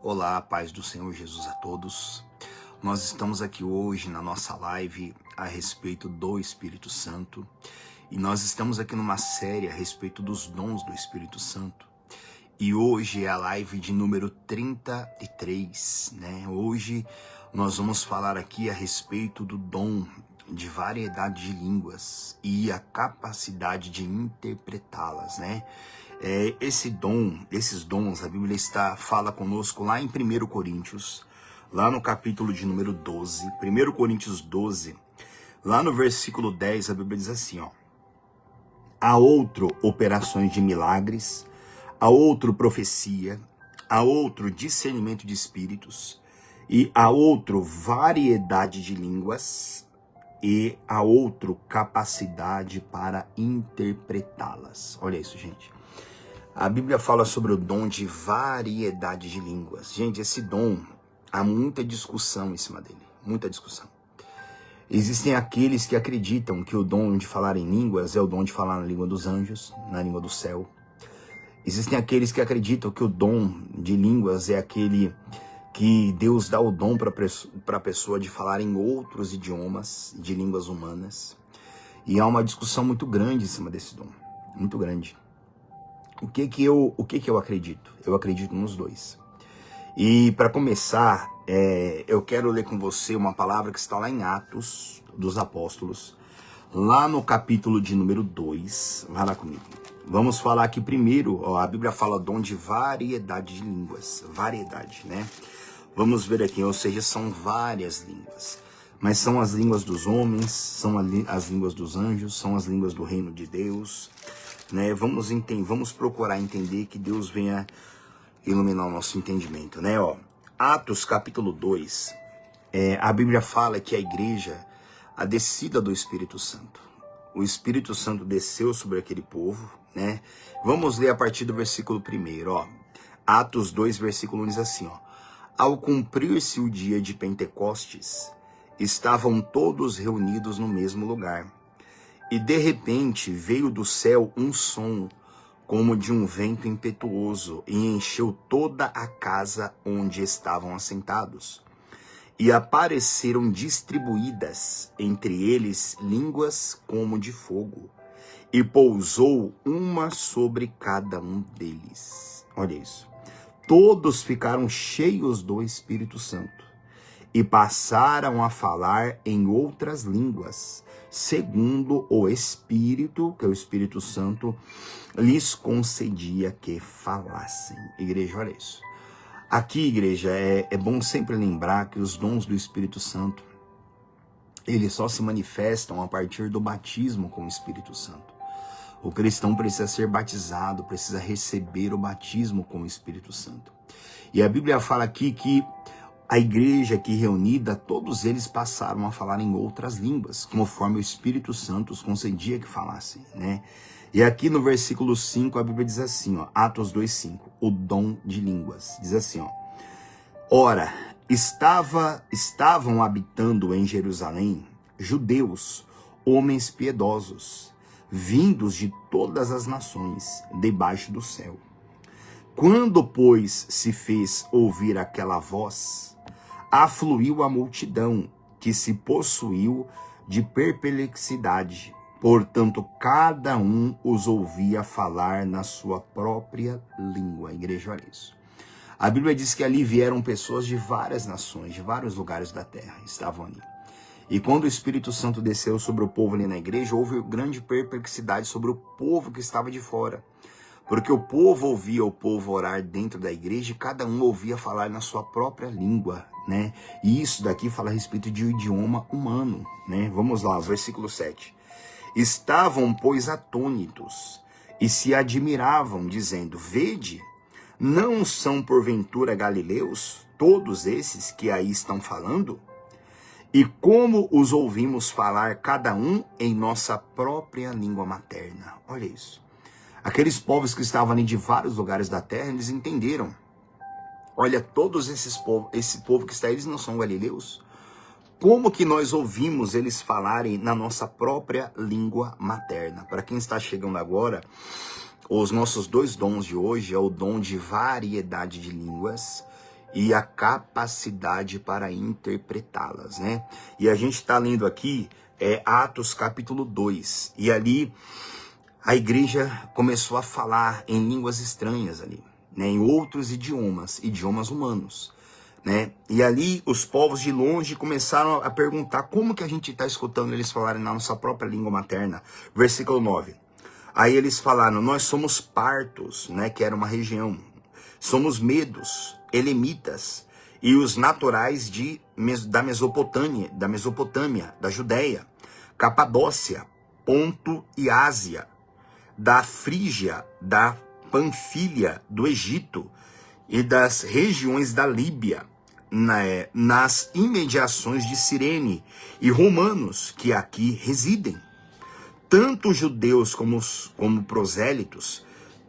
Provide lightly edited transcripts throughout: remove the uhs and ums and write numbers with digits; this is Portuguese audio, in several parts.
Olá, paz do Senhor Jesus a todos. Nós estamos aqui hoje na nossa live a respeito do Espírito Santo e nós estamos aqui numa série a respeito dos dons do Espírito Santo. E hoje é a live de número 33, né? Hoje nós vamos falar aqui a respeito do dom de variedade de línguas e a capacidade de interpretá-las, né? Esses dons, a Bíblia fala conosco lá em 1 Coríntios, lá no capítulo de número 12, 1 Coríntios 12, lá no versículo 10, a Bíblia diz assim, ó: a outro operações de milagres, a outro profecia, a outro discernimento de espíritos, e a outro variedade de línguas, e a outro capacidade para interpretá-las. Olha isso, gente. A Bíblia fala sobre o dom de variedade de línguas. Gente, esse dom, há muita discussão em cima dele, muita discussão. Existem aqueles que acreditam que o dom de falar em línguas é o dom de falar na língua dos anjos, na língua do céu. Existem aqueles que acreditam que o dom de línguas é aquele que Deus dá o dom para a pessoa de falar em outros idiomas, de línguas humanas. E há uma discussão muito grande em cima desse dom, muito grande. O que que eu acredito? Eu acredito nos dois. E para começar, eu quero ler com você uma palavra que está lá em Atos dos Apóstolos, lá no capítulo de número 2. Vai lá comigo. Vamos falar aqui primeiro, ó, a Bíblia fala dom de variedade de línguas. Variedade, né? Vamos ver aqui, ou seja, são várias línguas. Mas são as línguas dos homens, são as línguas dos anjos, são as línguas do reino de Deus, né? Vamos procurar entender, que Deus venha iluminar o nosso entendimento, né? Ó, Atos capítulo 2, a Bíblia fala que a igreja, a descida do Espírito Santo. O Espírito Santo desceu sobre aquele povo, né? Vamos ler a partir do versículo 1, ó. Atos 2, versículo 1 diz assim, ó: ao cumprir-se o dia de Pentecostes, estavam todos reunidos no mesmo lugar. E de repente veio do céu um som, como de um vento impetuoso, e encheu toda a casa onde estavam assentados. E apareceram distribuídas entre eles línguas como de fogo, e pousou uma sobre cada um deles. Olha isso. Todos ficaram cheios do Espírito Santo e passaram a falar em outras línguas, segundo o Espírito, que é o Espírito Santo, lhes concedia que falassem. Igreja, olha isso. Aqui, igreja, é bom sempre lembrar que os dons do Espírito Santo, eles só se manifestam a partir do batismo com o Espírito Santo. O cristão precisa ser batizado, precisa receber o batismo com o Espírito Santo. E a Bíblia fala aqui que a igreja aqui reunida, todos eles passaram a falar em outras línguas, conforme o Espírito Santo os concedia que falassem, né? E aqui no versículo 5, a Bíblia diz assim, ó, Atos 2:5, o dom de línguas. Diz assim, ó: ora, estavam habitando em Jerusalém judeus, homens piedosos, vindos de todas as nações, debaixo do céu. Quando, pois, se fez ouvir aquela voz, afluiu a multidão, que se possuiu de perplexidade. Portanto, cada um os ouvia falar na sua própria língua. Igreja, olha isso. A Bíblia diz que ali vieram pessoas de várias nações, de vários lugares da terra, estavam ali. E quando o Espírito Santo desceu sobre o povo ali na igreja, houve grande perplexidade sobre o povo que estava de fora. Porque o povo ouvia o povo orar dentro da igreja e cada um ouvia falar na sua própria língua, né? E isso daqui fala a respeito de um idioma humano, né? Vamos lá, versículo 7. Estavam, pois, atônitos e se admiravam, dizendo: vede, não são porventura galileus todos esses que aí estão falando? E como os ouvimos falar cada um em nossa própria língua materna? Olha isso. Aqueles povos que estavam ali de vários lugares da terra, eles entenderam. Olha, todos esse povo que está aí, eles não são galileus? Como que nós ouvimos eles falarem na nossa própria língua materna? Para quem está chegando agora, os nossos dois dons de hoje é o dom de variedade de línguas e a capacidade para interpretá-las, né? E a gente está lendo aqui Atos capítulo 2, e ali a igreja começou a falar em línguas estranhas ali, né? Em outros idiomas humanos, né? E ali os povos de longe começaram a perguntar como que a gente está escutando eles falarem na nossa própria língua materna. Versículo 9. Aí eles falaram, nós somos partos, né, que era uma região, somos medos, elemitas, e os naturais da Mesopotâmia, da Judéia, Capadócia, Ponto e Ásia, da Frígia, da Panfilha, do Egito e das regiões da Líbia, nas imediações de Cirene, e romanos que aqui residem. Tanto judeus como prosélitos,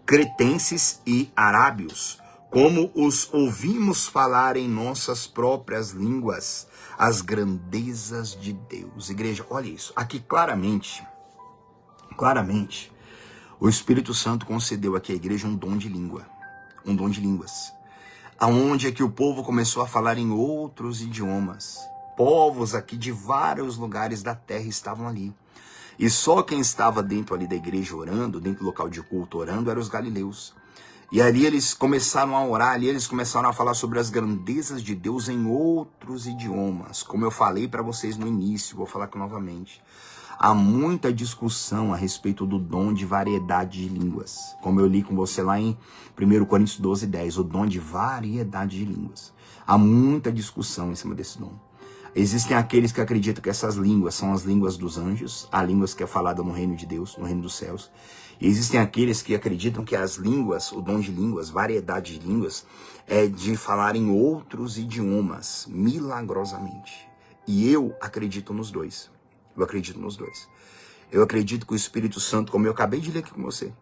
cretenses e arábios, como os ouvimos falar em nossas próprias línguas, as grandezas de Deus. Igreja, olha isso. Aqui claramente, o Espírito Santo concedeu aqui à igreja um dom de língua, um dom de línguas. Aonde é que o povo começou a falar em outros idiomas. Povos aqui de vários lugares da terra estavam ali. E só quem estava dentro ali da igreja orando, dentro do local de culto orando, eram os galileus. E ali eles começaram a orar, ali eles começaram a falar sobre as grandezas de Deus em outros idiomas. Como eu falei para vocês no início, vou falar aqui novamente. Há muita discussão a respeito do dom de variedade de línguas. Como eu li com você lá em 1 Coríntios 12, 10, o dom de variedade de línguas. Há muita discussão em cima desse dom. Existem aqueles que acreditam que essas línguas são as línguas dos anjos, as línguas que é falada no reino de Deus, no reino dos céus. E existem aqueles que acreditam que as línguas, o dom de línguas, variedade de línguas, é de falar em outros idiomas, milagrosamente. E eu acredito nos dois. Eu acredito nos dois. Eu acredito que o Espírito Santo, como eu acabei de ler aqui com você,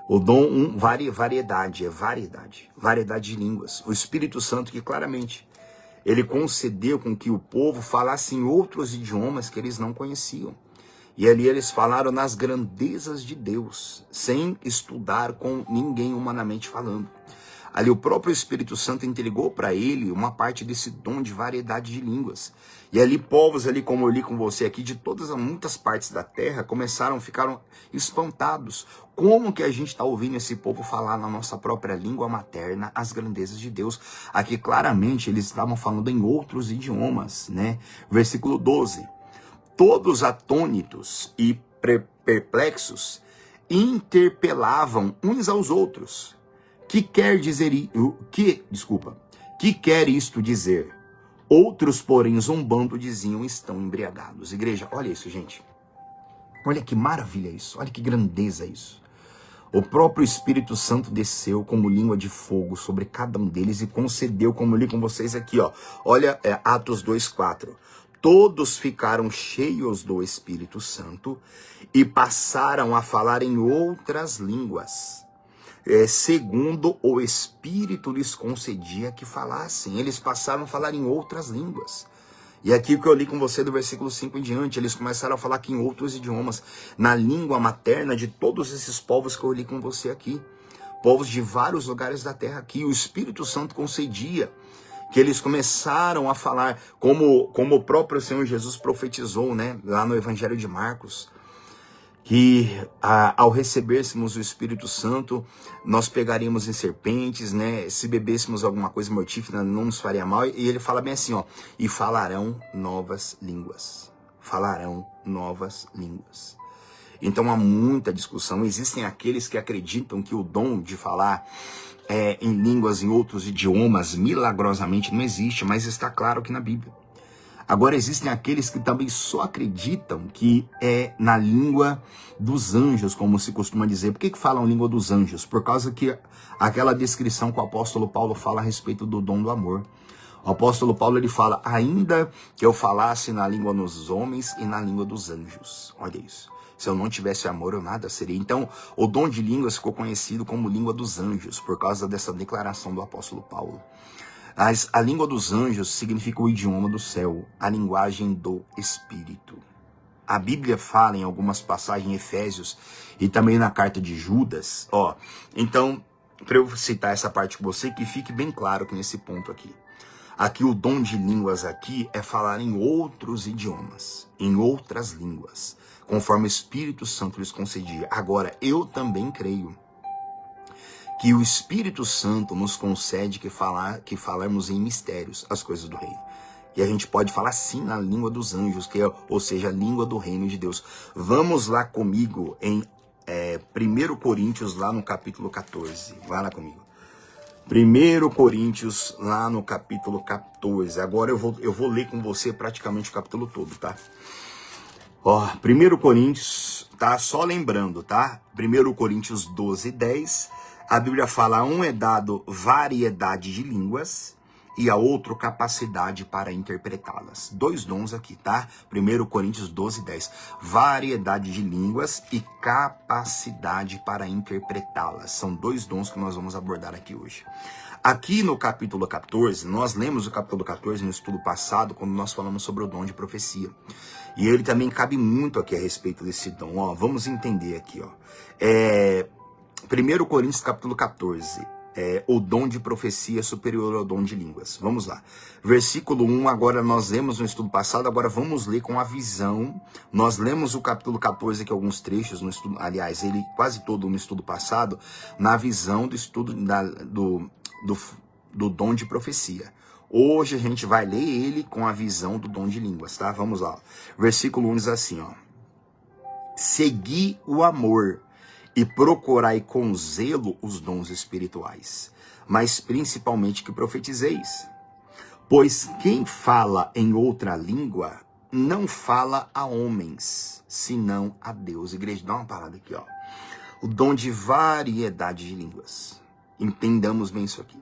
o dom, variedade de línguas. O Espírito Santo que claramente ele concedeu com que o povo falasse em outros idiomas que eles não conheciam. E ali eles falaram nas grandezas de Deus, sem estudar com ninguém humanamente falando. Ali o próprio Espírito Santo entregou para ele uma parte desse dom de variedade de línguas. E ali povos, ali como eu li com você aqui, de muitas partes da terra, ficaram espantados. Como que a gente está ouvindo esse povo falar na nossa própria língua materna as grandezas de Deus? Aqui claramente eles estavam falando em outros idiomas, né? Versículo 12. Todos atônitos e perplexos interpelavam uns aos outros. Que quer isto dizer? Outros, porém, zombando, diziam, estão embriagados. Igreja, olha isso, gente. Olha que maravilha isso. Olha que grandeza isso. O próprio Espírito Santo desceu como língua de fogo sobre cada um deles e concedeu, como eu li com vocês aqui, ó. Olha, Atos 2:4. Todos ficaram cheios do Espírito Santo e passaram a falar em outras línguas, segundo o Espírito lhes concedia que falassem. Eles passaram a falar em outras línguas. E aqui o que eu li com você do versículo 5 em diante, eles começaram a falar aqui em outros idiomas, na língua materna de todos esses povos que eu li com você aqui. Povos de vários lugares da terra aqui. O Espírito Santo concedia que eles começaram a falar, como o próprio Senhor Jesus profetizou, né, lá no Evangelho de Marcos, que ao recebêssemos o Espírito Santo, nós pegaríamos em serpentes, né? Se bebêssemos alguma coisa mortífera, não nos faria mal. E ele fala bem assim, ó, e falarão novas línguas. Falarão novas línguas. Então há muita discussão. Existem aqueles que acreditam que o dom de falar em línguas, em outros idiomas, milagrosamente não existe, mas está claro aqui na Bíblia. Agora existem aqueles que também só acreditam que é na língua dos anjos, como se costuma dizer. Por que falam língua dos anjos? Por causa que aquela descrição que o apóstolo Paulo fala a respeito do dom do amor. O apóstolo Paulo ele fala, ainda que eu falasse na língua dos homens e na língua dos anjos. Olha isso. Se eu não tivesse amor, eu nada seria. Então, o dom de línguas ficou conhecido como língua dos anjos, por causa dessa declaração do apóstolo Paulo. A língua dos anjos significa o idioma do céu, a linguagem do Espírito. A Bíblia fala em algumas passagens em Efésios e também na carta de Judas, ó. Então, para eu citar essa parte com você, que fique bem claro que nesse ponto aqui. Aqui o dom de línguas aqui é falar em outros idiomas, em outras línguas, conforme o Espírito Santo lhes concedia. Agora, eu também creio que o Espírito Santo nos concede que falarmos em mistérios as coisas do reino. E a gente pode falar sim na língua dos anjos, que é, ou seja, a língua do reino de Deus. Vamos lá comigo em 1 Coríntios, lá no capítulo 14. Vai lá comigo. 1 Coríntios, lá no capítulo 14. Agora eu vou ler com você praticamente o capítulo todo, tá? Ó, 1 Coríntios, tá? Só lembrando, tá? 1 Coríntios 12, 10. A Bíblia fala, a um é dado variedade de línguas e a outro capacidade para interpretá-las. Dois dons aqui, tá? 1 Coríntios 12, 10. Variedade de línguas e capacidade para interpretá-las. São dois dons que nós vamos abordar aqui hoje. Aqui no capítulo 14, nós lemos o capítulo 14 no estudo passado, quando nós falamos sobre o dom de profecia. E ele também cabe muito aqui a respeito desse dom. Ó, vamos entender aqui, ó. 1 Coríntios capítulo 14. O dom de profecia superior ao dom de línguas. Vamos lá. Versículo 1, agora nós lemos no estudo passado, agora vamos ler com a visão. Nós lemos o capítulo 14 aqui, alguns trechos, no estudo, aliás, ele quase todo no estudo passado, na visão do estudo do dom de profecia. Hoje a gente vai ler ele com a visão do dom de línguas, tá? Vamos lá. Versículo 1 diz assim, ó. Segui o amor e procurai com zelo os dons espirituais, mas principalmente que profetizeis. Pois quem fala em outra língua não fala a homens, senão a Deus. Igreja, dá uma parada aqui, ó. O dom de variedade de línguas. Entendamos bem isso aqui.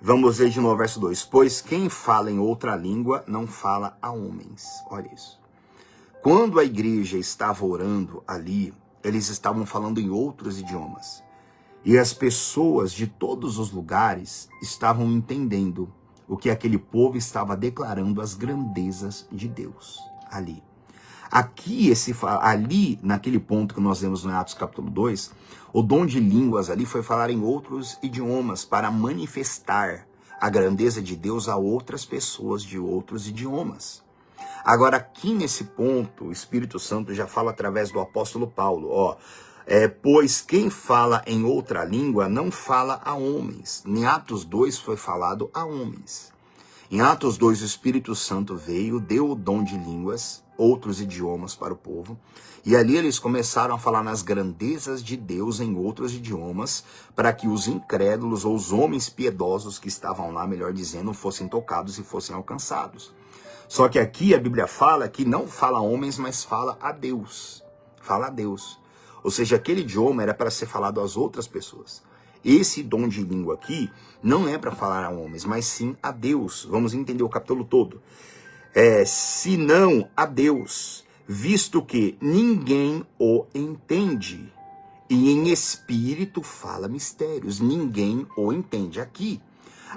Vamos ler de novo o verso 2. Pois quem fala em outra língua não fala a homens. Olha isso. Quando a igreja estava orando ali, eles estavam falando em outros idiomas. E as pessoas de todos os lugares estavam entendendo o que aquele povo estava declarando, as grandezas de Deus ali. Aqui, ali, naquele ponto que nós lemos no Atos capítulo 2, o dom de línguas ali foi falar em outros idiomas para manifestar a grandeza de Deus a outras pessoas de outros idiomas. Agora, aqui nesse ponto, o Espírito Santo já fala através do apóstolo Paulo, ó, pois quem fala em outra língua não fala a homens. Em Atos 2 foi falado a homens. Em Atos 2, o Espírito Santo veio, deu o dom de línguas, outros idiomas para o povo, e ali eles começaram a falar nas grandezas de Deus em outros idiomas, para que os incrédulos ou os homens piedosos que estavam lá, melhor dizendo, fossem tocados e fossem alcançados. Só que aqui a Bíblia fala que não fala a homens, mas fala a Deus. Fala a Deus. Ou seja, aquele idioma era para ser falado às outras pessoas. Esse dom de língua aqui não é para falar a homens, mas sim a Deus. Vamos entender o capítulo todo. Senão a Deus, visto que ninguém o entende. E em espírito fala mistérios. Ninguém o entende aqui.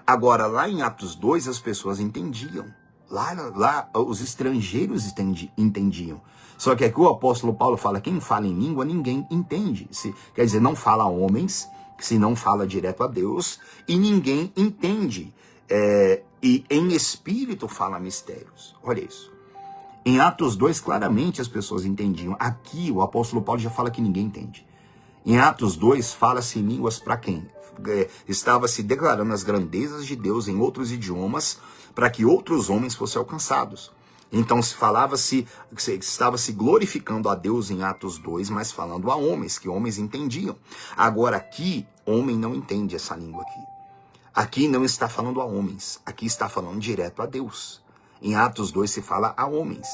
Agora, lá em Atos 2, as pessoas entendiam. Lá os estrangeiros entendiam. Só que aqui o apóstolo Paulo fala, quem fala em língua, ninguém entende. Quer dizer, não fala a homens, se não fala direto a Deus, e ninguém entende. E em espírito fala mistérios. Olha isso. Em Atos 2, claramente as pessoas entendiam. Aqui o apóstolo Paulo já fala que ninguém entende. Em Atos 2, fala-se em línguas para quem? Estava se declarando as grandezas de Deus em outros idiomas, para que outros homens fossem alcançados. Então estava se glorificando a Deus em Atos 2, mas falando a homens, que homens entendiam. Agora aqui, homem não entende essa língua aqui. Aqui não está falando a homens, aqui está falando direto a Deus. Em Atos 2 se fala a homens.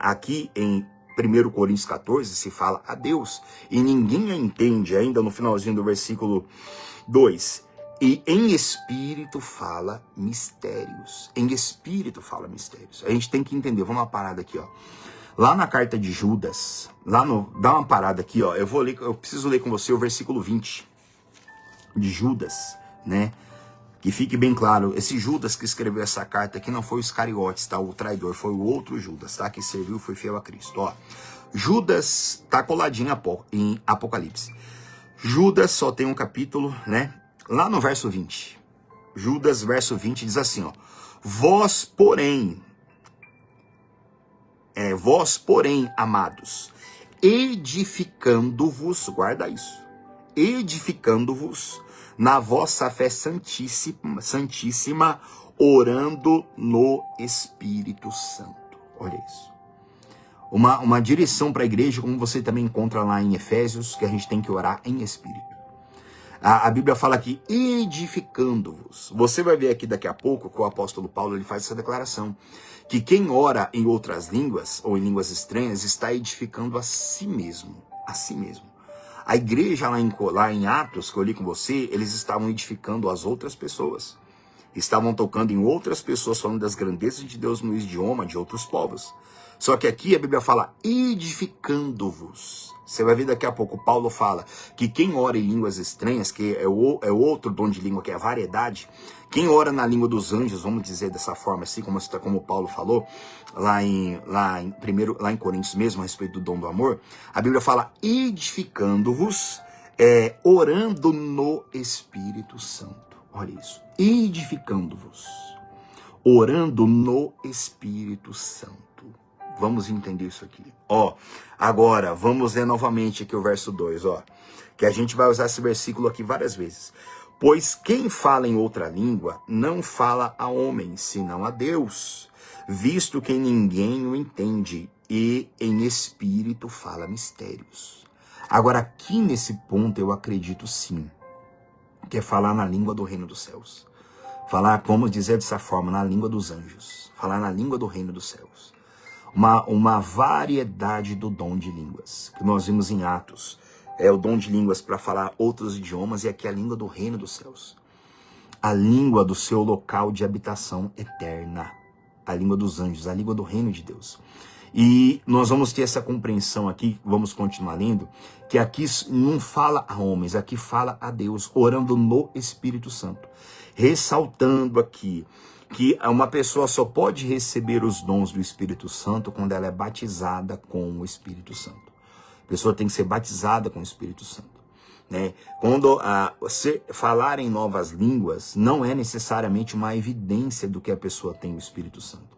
Aqui em 1 Coríntios 14 se fala a Deus. E ninguém entende, ainda no finalzinho do versículo 2. E em espírito fala mistérios. Em espírito fala mistérios. A gente tem que entender, vamos uma parada aqui, ó. Lá na carta de Judas, dá uma parada aqui, ó. Eu preciso ler com você o versículo 20 de Judas, né? Que fique bem claro, esse Judas que escreveu essa carta aqui não foi o Iscariotes, tá? O traidor, foi o outro Judas, tá? Que serviu, foi fiel a Cristo, ó. Judas tá coladinho em Apocalipse. Judas só tem um capítulo, né? Lá no verso 20. Judas, verso 20, diz assim, ó. Vós, porém, amados, edificando-vos, guarda isso, edificando-vos na vossa fé santíssima, orando no Espírito Santo. Olha isso. Uma direção para a igreja, como você também encontra lá em Efésios, que a gente tem que orar em Espírito. A Bíblia fala aqui, edificando-vos. Você vai ver aqui daqui a pouco que o apóstolo Paulo ele faz essa declaração, que quem ora em outras línguas, ou em línguas estranhas, está edificando a si mesmo. A si mesmo. A igreja lá em Atos, que eu li com você, eles estavam edificando as outras pessoas. Estavam tocando em outras pessoas, falando das grandezas de Deus no idioma de outros povos. Só que aqui a Bíblia fala edificando-vos. Você vai ver daqui a pouco, Paulo fala que quem ora em línguas estranhas, que é outro dom de língua, que é a variedade, quem ora na língua dos anjos, vamos dizer dessa forma, assim como Paulo falou, lá em Coríntios mesmo, a respeito do dom do amor, a Bíblia fala edificando-vos, orando no Espírito Santo. Olha isso, edificando-vos, orando no Espírito Santo. Vamos entender isso aqui. Agora, vamos ler novamente aqui o verso 2, que a gente vai usar esse versículo aqui várias vezes. Pois quem fala em outra língua não fala a homem, senão a Deus, visto que ninguém o entende, e em espírito fala mistérios. Agora, aqui nesse ponto, eu acredito sim, que é falar na língua do reino dos céus. Falar, vamos dizer dessa forma, na língua dos anjos. Falar na língua do reino dos céus. Uma variedade do dom de línguas, que nós vimos em Atos. É o dom de línguas para falar outros idiomas, e aqui é a língua do reino dos céus. A língua do seu local de habitação eterna. A língua dos anjos, a língua do reino de Deus. E nós vamos ter essa compreensão aqui, vamos continuar lendo, que aqui não fala a homens, aqui fala a Deus, orando no Espírito Santo. Ressaltando aqui que uma pessoa só pode receber os dons do Espírito Santo quando ela é batizada com o Espírito Santo. A pessoa tem que ser batizada com o Espírito Santo, né? Quando falar em novas línguas, não é necessariamente uma evidência do que a pessoa tem o Espírito Santo.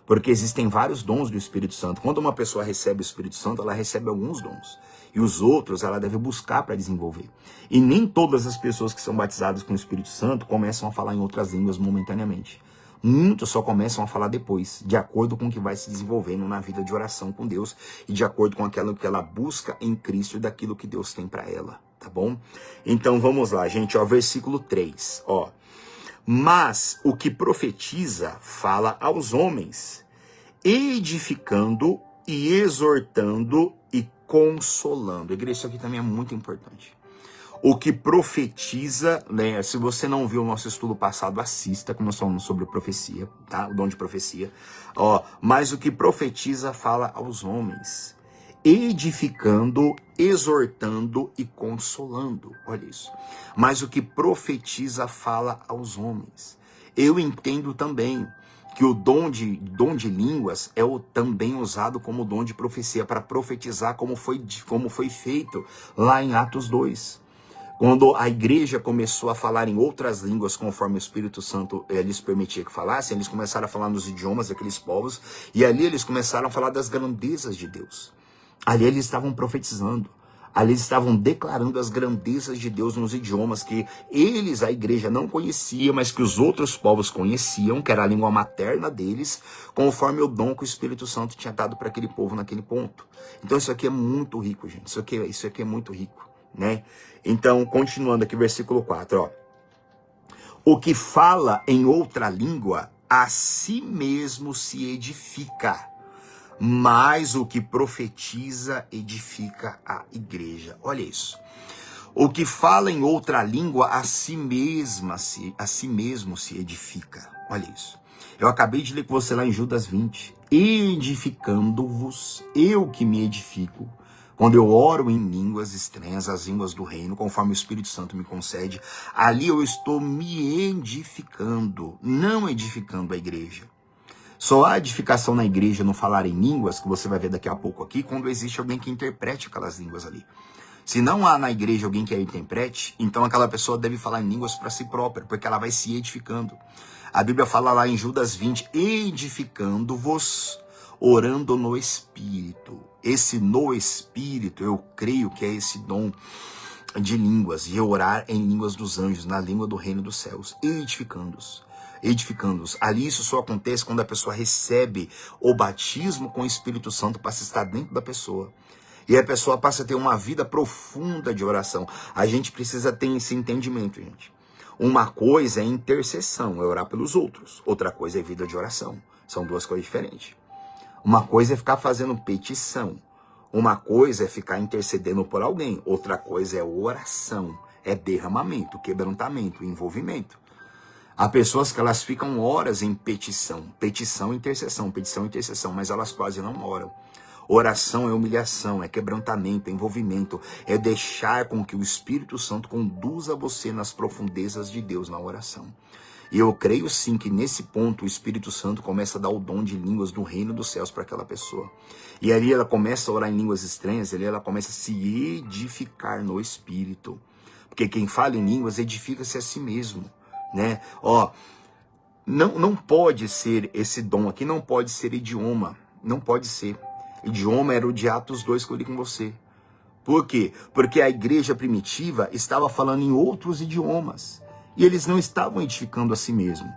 Porque existem vários dons do Espírito Santo. Quando uma pessoa recebe o Espírito Santo, ela recebe alguns dons. E os outros ela deve buscar para desenvolver. E nem todas as pessoas que são batizadas com o Espírito Santo começam a falar em outras línguas momentaneamente. Muitos só começam a falar depois, de acordo com o que vai se desenvolvendo na vida de oração com Deus e de acordo com aquilo que ela busca em Cristo e daquilo que Deus tem para ela, tá bom? Então vamos lá, gente, versículo 3, Mas o que profetiza fala aos homens, edificando e exortando e consolando. Igreja, isso aqui também é muito importante. O que profetiza, né? Se você não viu o nosso estudo passado, assista, que nós falamos sobre profecia, tá? O dom de profecia. Mas o que profetiza fala aos homens, edificando, exortando e consolando. Olha isso. Mas o que profetiza fala aos homens. Eu entendo também que o dom de línguas é também usado como dom de profecia, para profetizar como foi feito lá em Atos 2. Quando a igreja começou a falar em outras línguas, conforme o Espírito Santo lhes permitia que falassem, eles começaram a falar nos idiomas daqueles povos, e ali eles começaram a falar das grandezas de Deus. Ali eles estavam profetizando, ali eles estavam declarando as grandezas de Deus nos idiomas que a igreja, não conhecia, mas que os outros povos conheciam, que era a língua materna deles, conforme o dom que o Espírito Santo tinha dado para aquele povo naquele ponto. Então isso aqui é muito rico, gente, isso aqui é muito rico, né? Então, continuando aqui, versículo 4, O que fala em outra língua, a si mesmo se edifica, mas o que profetiza edifica a igreja. Olha isso. O que fala em outra língua, a si mesmo se edifica. Olha isso. Eu acabei de ler com você lá em Judas 20. Edificando-vos, eu que me edifico. Quando eu oro em línguas estranhas, as línguas do reino, conforme o Espírito Santo me concede, ali eu estou me edificando, não edificando a igreja. Só há edificação na igreja no falar em línguas, que você vai ver daqui a pouco aqui, quando existe alguém que interprete aquelas línguas ali. Se não há na igreja alguém que a interprete, então aquela pessoa deve falar em línguas para si própria, porque ela vai se edificando. A Bíblia fala lá em Judas 20, edificando-vos, orando no Espírito. Esse no Espírito, eu creio que é esse dom de línguas, e orar em línguas dos anjos, na língua do reino dos céus, edificando-os. Edificando-os. Ali isso só acontece quando a pessoa recebe o batismo com o Espírito Santo para se estar dentro da pessoa. E a pessoa passa a ter uma vida profunda de oração. A gente precisa ter esse entendimento, gente. Uma coisa é intercessão, é orar pelos outros. Outra coisa é vida de oração. São duas coisas diferentes. Uma coisa é ficar fazendo petição. Uma coisa é ficar intercedendo por alguém. Outra coisa é oração. É derramamento, quebrantamento, envolvimento. Há pessoas que elas ficam horas em petição. Petição, intercessão, mas elas quase não oram. Oração é humilhação, é quebrantamento, é envolvimento, é deixar com que o Espírito Santo conduza você nas profundezas de Deus na oração. E eu creio sim que nesse ponto o Espírito Santo começa a dar o dom de línguas do reino dos céus para aquela pessoa. E ali ela começa a orar em línguas estranhas, ali ela começa a se edificar no Espírito. Porque quem fala em línguas edifica-se a si mesmo, né? Não pode ser esse dom aqui, não pode ser idioma, não pode ser. Idioma era o de Atos 2 que eu li com você. Por quê? Porque a igreja primitiva estava falando em outros idiomas. E eles não estavam edificando a si mesmo.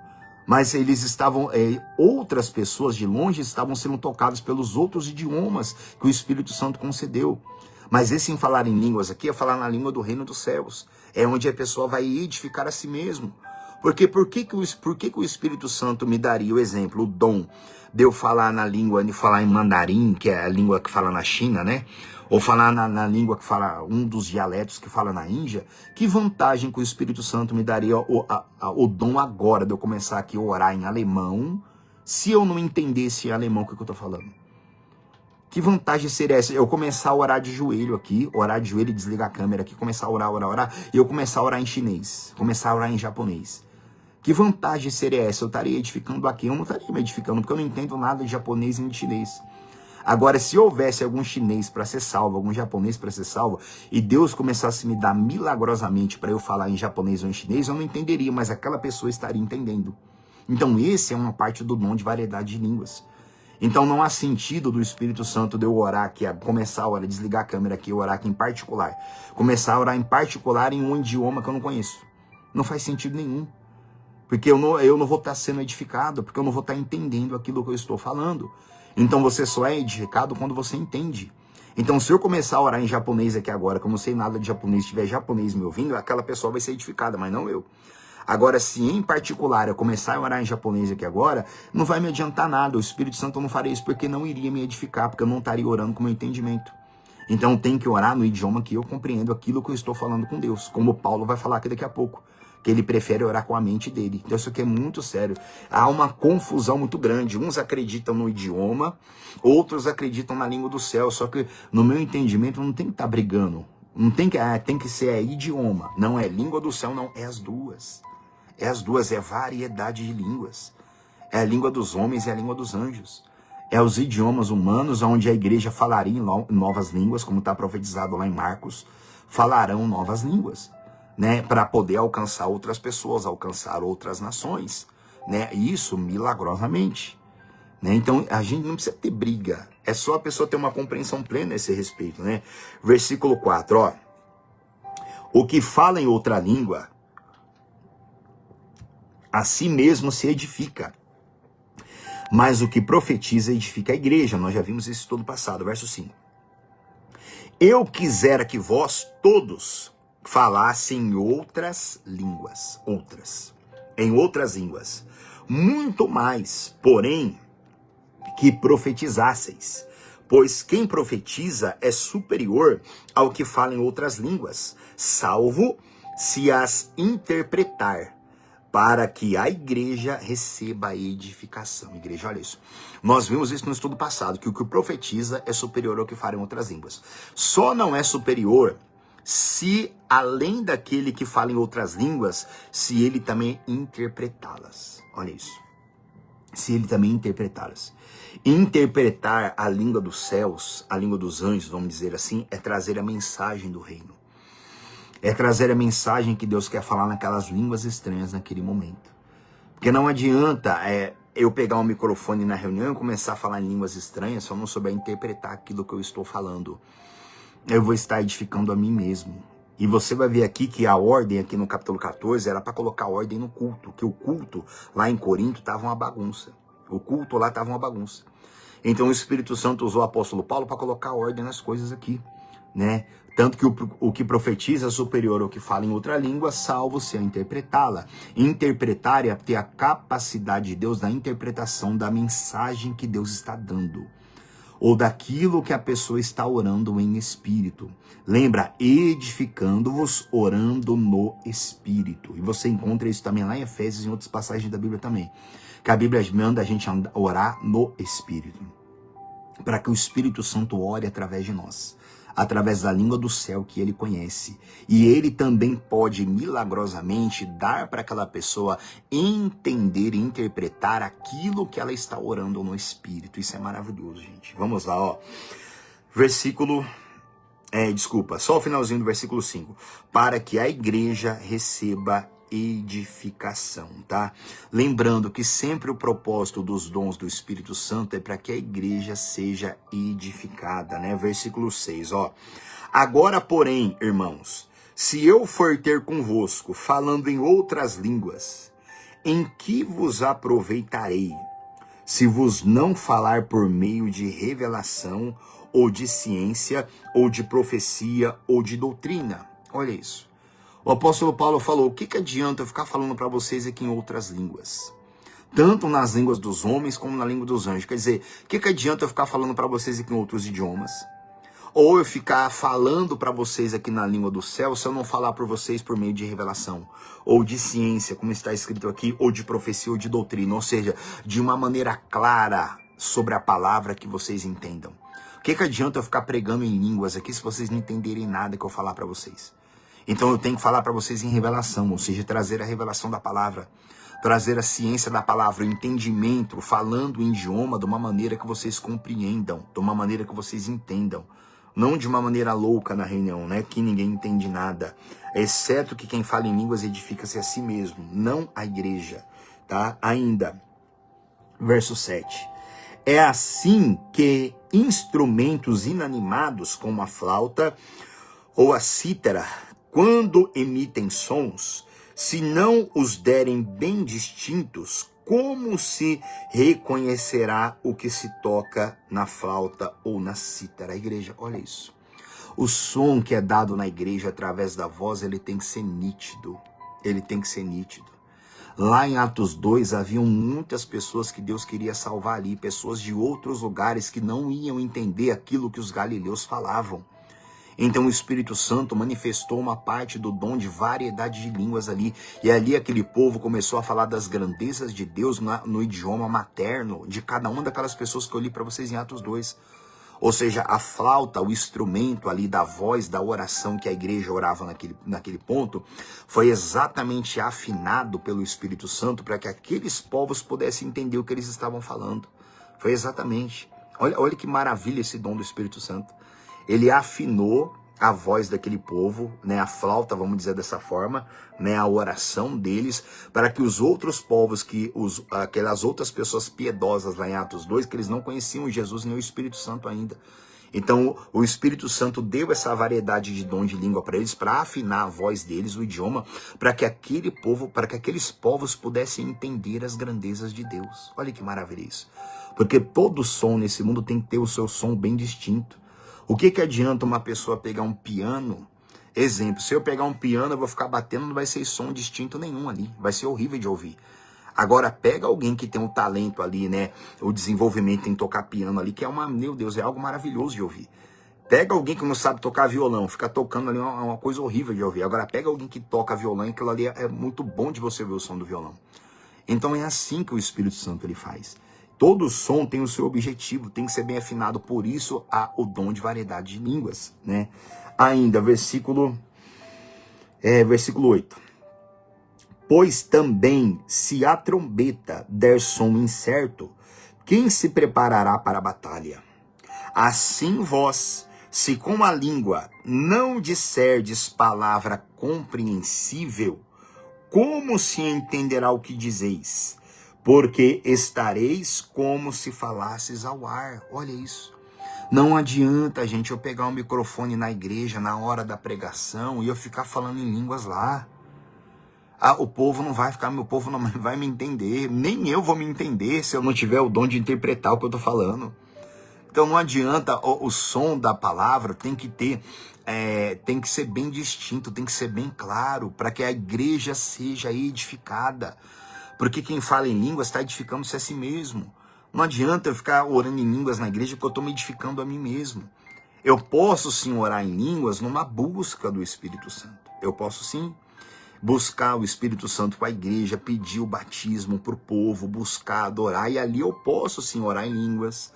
Mas eles estavam, outras pessoas de longe estavam sendo tocadas pelos outros idiomas que o Espírito Santo concedeu. Mas esse em falar em línguas aqui é falar na língua do reino dos céus. É onde a pessoa vai edificar a si mesmo. Porque por que o Espírito Santo me daria o exemplo, o dom de eu falar na língua, de falar em mandarim, que é a língua que fala na China, né? Ou falar na língua que fala, um dos dialetos que fala na Índia? Que vantagem que o Espírito Santo me daria o dom agora de eu começar aqui a orar em alemão, se eu não entendesse alemão o que eu estou falando? Que vantagem seria essa? Eu começar a orar de joelho aqui, orar de joelho e desligar a câmera aqui, começar a orar, e eu começar a orar em chinês, começar a orar em japonês. Que vantagem seria essa? Eu estaria edificando aqui, eu não estaria me edificando, porque eu não entendo nada de japonês nem de chinês. Agora, se houvesse algum chinês para ser salvo, algum japonês para ser salvo, e Deus começasse a me dar milagrosamente para eu falar em japonês ou em chinês, eu não entenderia, mas aquela pessoa estaria entendendo. Então, esse é uma parte do dom de variedade de línguas. Então, não há sentido do Espírito Santo de eu orar aqui, começar a orar, desligar a câmera aqui, orar aqui em particular. Começar a orar em particular em um idioma que eu não conheço. Não faz sentido nenhum. Porque eu não vou estar sendo edificado, porque eu não vou estar entendendo aquilo que eu estou falando. Então você só é edificado quando você entende. Então se eu começar a orar em japonês aqui agora, que eu não sei nada de japonês, se tiver japonês me ouvindo, aquela pessoa vai ser edificada, mas não eu. Agora, se em particular eu começar a orar em japonês aqui agora, não vai me adiantar nada. O Espírito Santo não faria isso porque não iria me edificar, porque eu não estaria orando com o meu entendimento. Então tem que orar no idioma que eu compreendo aquilo que eu estou falando com Deus, como Paulo vai falar aqui daqui a pouco. Que ele prefere orar com a mente dele. Então isso aqui é muito sério. Há uma confusão muito grande. Uns acreditam no idioma, outros acreditam na língua do céu. Só que no meu entendimento não tem que estar brigando. Não tem que ser idioma. Não é língua do céu, não. É as duas. É as duas, é variedade de línguas. É a língua dos homens e a língua dos anjos. É os idiomas humanos, onde a igreja falaria em novas línguas, como está profetizado lá em Marcos. Falarão novas línguas. Né, para poder alcançar outras pessoas, alcançar outras nações, né, isso milagrosamente, né, então a gente não precisa ter briga, é só a pessoa ter uma compreensão plena a esse respeito, né, versículo 4, ó, o que fala em outra língua, a si mesmo se edifica, mas o que profetiza edifica a igreja, nós já vimos isso todo passado, verso 5, eu quisera que vós todos falassem em outras línguas, muito mais, porém, que profetizasseis, pois quem profetiza é superior ao que fala em outras línguas, salvo se as interpretar, para que a igreja receba a edificação. Igreja, olha isso. Nós vimos isso no estudo passado, que o que profetiza é superior ao que fala em outras línguas. Só não é superior se, além daquele que fala em outras línguas, se ele também interpretá-las. Olha isso. se ele também interpretá-las. Interpretar a língua dos céus, a língua dos anjos, vamos dizer assim, é trazer a mensagem do reino. É trazer a mensagem que Deus quer falar naquelas línguas estranhas naquele momento. Porque não adianta eu pegar um microfone na reunião e começar a falar em línguas estranhas se eu não souber interpretar aquilo que eu estou falando. Eu vou estar edificando a mim mesmo. E você vai ver aqui que a ordem aqui no capítulo 14 era para colocar ordem no culto. Que o culto lá em Corinto estava uma bagunça. O culto lá estava uma bagunça. Então o Espírito Santo usou o apóstolo Paulo para colocar ordem nas coisas aqui, né? Tanto que o que profetiza é superior ao que fala em outra língua, salvo se a interpretá-la. Interpretar é ter a capacidade de Deus da interpretação da mensagem que Deus está dando, ou daquilo que a pessoa está orando em espírito. Lembra, edificando-vos, orando no espírito. E você encontra isso também lá em Efésios e em outras passagens da Bíblia também. Que a Bíblia manda a gente orar no espírito. Para que o Espírito Santo ore através de nós. Através da língua do céu que ele conhece. E ele também pode milagrosamente dar para aquela pessoa entender e interpretar aquilo que ela está orando no Espírito. Isso é maravilhoso, gente. Vamos lá, ó. Só o finalzinho do versículo 5. Para que a igreja receba edificação, tá? Lembrando que sempre o propósito dos dons do Espírito Santo é para que a igreja seja edificada, né? Versículo 6, ó. Agora, porém, irmãos, se eu for ter convosco falando em outras línguas, em que vos aproveitarei? Se vos não falar por meio de revelação, ou de ciência, ou de profecia, ou de doutrina. Olha isso. O apóstolo Paulo falou, o que adianta eu ficar falando para vocês aqui em outras línguas? Tanto nas línguas dos homens como na língua dos anjos. Quer dizer, o que adianta eu ficar falando para vocês aqui em outros idiomas? Ou eu ficar falando para vocês aqui na língua do céu, se eu não falar por vocês por meio de revelação? Ou de ciência, como está escrito aqui, ou de profecia ou de doutrina. Ou seja, de uma maneira clara sobre a palavra que vocês entendam. O que adianta eu ficar pregando em línguas aqui se vocês não entenderem nada que eu falar para vocês? Então eu tenho que falar para vocês em revelação, ou seja, trazer a revelação da palavra, trazer a ciência da palavra, o entendimento, falando o idioma de uma maneira que vocês compreendam, de uma maneira que vocês entendam. Não de uma maneira louca na reunião, né? Que ninguém entende nada. Exceto que quem fala em línguas edifica-se a si mesmo, não a igreja, tá? Ainda, verso 7. É assim que instrumentos inanimados como a flauta ou a cítara, quando emitem sons, se não os derem bem distintos, como se reconhecerá o que se toca na flauta ou na cítara? A igreja, olha isso. O som que é dado na igreja através da voz, ele tem que ser nítido. Ele tem que ser nítido. Lá em Atos 2, haviam muitas pessoas que Deus queria salvar ali, pessoas de outros lugares que não iam entender aquilo que os galileus falavam. Então o Espírito Santo manifestou uma parte do dom de variedade de línguas ali. E ali aquele povo começou a falar das grandezas de Deus no idioma materno de cada uma daquelas pessoas que eu li para vocês em Atos 2. Ou seja, a flauta, o instrumento ali da voz, da oração que a igreja orava naquele ponto, foi exatamente afinado pelo Espírito Santo para que aqueles povos pudessem entender o que eles estavam falando. Foi exatamente. Olha que maravilha esse dom do Espírito Santo. Ele afinou a voz daquele povo, né, a flauta, vamos dizer dessa forma, né, a oração deles, para que os outros povos, aquelas outras pessoas piedosas lá em Atos 2, que eles não conheciam Jesus nem o Espírito Santo ainda. Então, o Espírito Santo deu essa variedade de dom de língua para eles, para afinar a voz deles, o idioma, para que aqueles povos pudessem entender as grandezas de Deus. Olha que maravilha isso. Porque todo som nesse mundo tem que ter o seu som bem distinto. O que adianta uma pessoa pegar um piano? Exemplo, se eu pegar um piano, eu vou ficar batendo, não vai ser som distinto nenhum ali. Vai ser horrível de ouvir. Agora, pega alguém que tem um talento ali, né? O desenvolvimento em tocar piano ali, que é meu Deus, é algo maravilhoso de ouvir. Pega alguém que não sabe tocar violão, fica tocando ali uma coisa horrível de ouvir. Agora, pega alguém que toca violão, e aquilo ali é muito bom de você ver o som do violão. Então, é assim que o Espírito Santo ele faz. Todo som tem o seu objetivo, tem que ser bem afinado, por isso há o dom de variedade de línguas, né? Ainda, versículo 8. Pois também, se a trombeta der som incerto, quem se preparará para a batalha? Assim vós, se com a língua não disserdes palavra compreensível, como se entenderá o que dizeis? Porque estareis como se falasses ao ar. Olha isso. Não adianta, gente, eu pegar o microfone na igreja na hora da pregação e eu ficar falando em línguas lá. O povo não vai ficar, meu povo não vai me entender, nem eu vou me entender se eu não tiver o dom de interpretar o que eu estou falando. Então não adianta, o som da palavra tem que ter, tem que ser bem distinto, tem que ser bem claro, para que a igreja seja edificada. Porque quem fala em línguas está edificando-se a si mesmo. Não adianta eu ficar orando em línguas na igreja, porque eu estou me edificando a mim mesmo. Eu posso sim orar em línguas numa busca do Espírito Santo. Eu posso sim buscar o Espírito Santo para a igreja, pedir o batismo para o povo, buscar, adorar. E ali eu posso sim orar em línguas.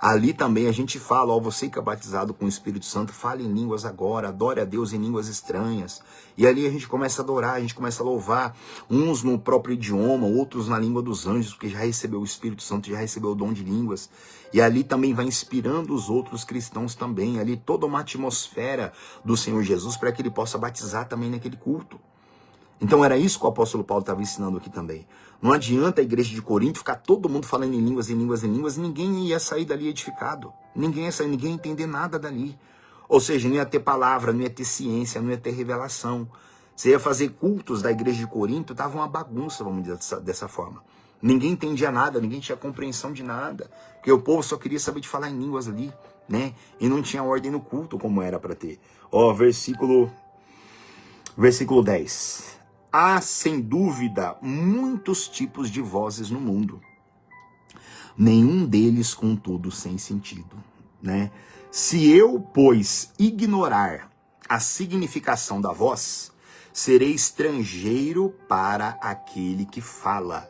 Ali também a gente fala, você que é batizado com o Espírito Santo, fale em línguas agora, adore a Deus em línguas estranhas. E ali a gente começa a adorar, a gente começa a louvar, uns no próprio idioma, outros na língua dos anjos, porque já recebeu o Espírito Santo, já recebeu o dom de línguas. E ali também vai inspirando os outros cristãos também, ali toda uma atmosfera do Senhor Jesus para que ele possa batizar também naquele culto. Então era isso que o apóstolo Paulo estava ensinando aqui também. Não adianta a igreja de Corinto ficar todo mundo falando em línguas, ninguém ia sair dali edificado. Ninguém ia sair, ninguém ia entender nada dali. Ou seja, não ia ter palavra, não ia ter ciência, não ia ter revelação. Você ia fazer cultos da igreja de Corinto, estava uma bagunça, vamos dizer dessa forma. Ninguém entendia nada, ninguém tinha compreensão de nada. Porque o povo só queria saber de falar em línguas ali, né? E não tinha ordem no culto como era para ter. Versículo 10. Há, sem dúvida, muitos tipos de vozes no mundo. Nenhum deles, contudo, sem sentido, né? Se eu, pois, ignorar a significação da voz, serei estrangeiro para aquele que fala,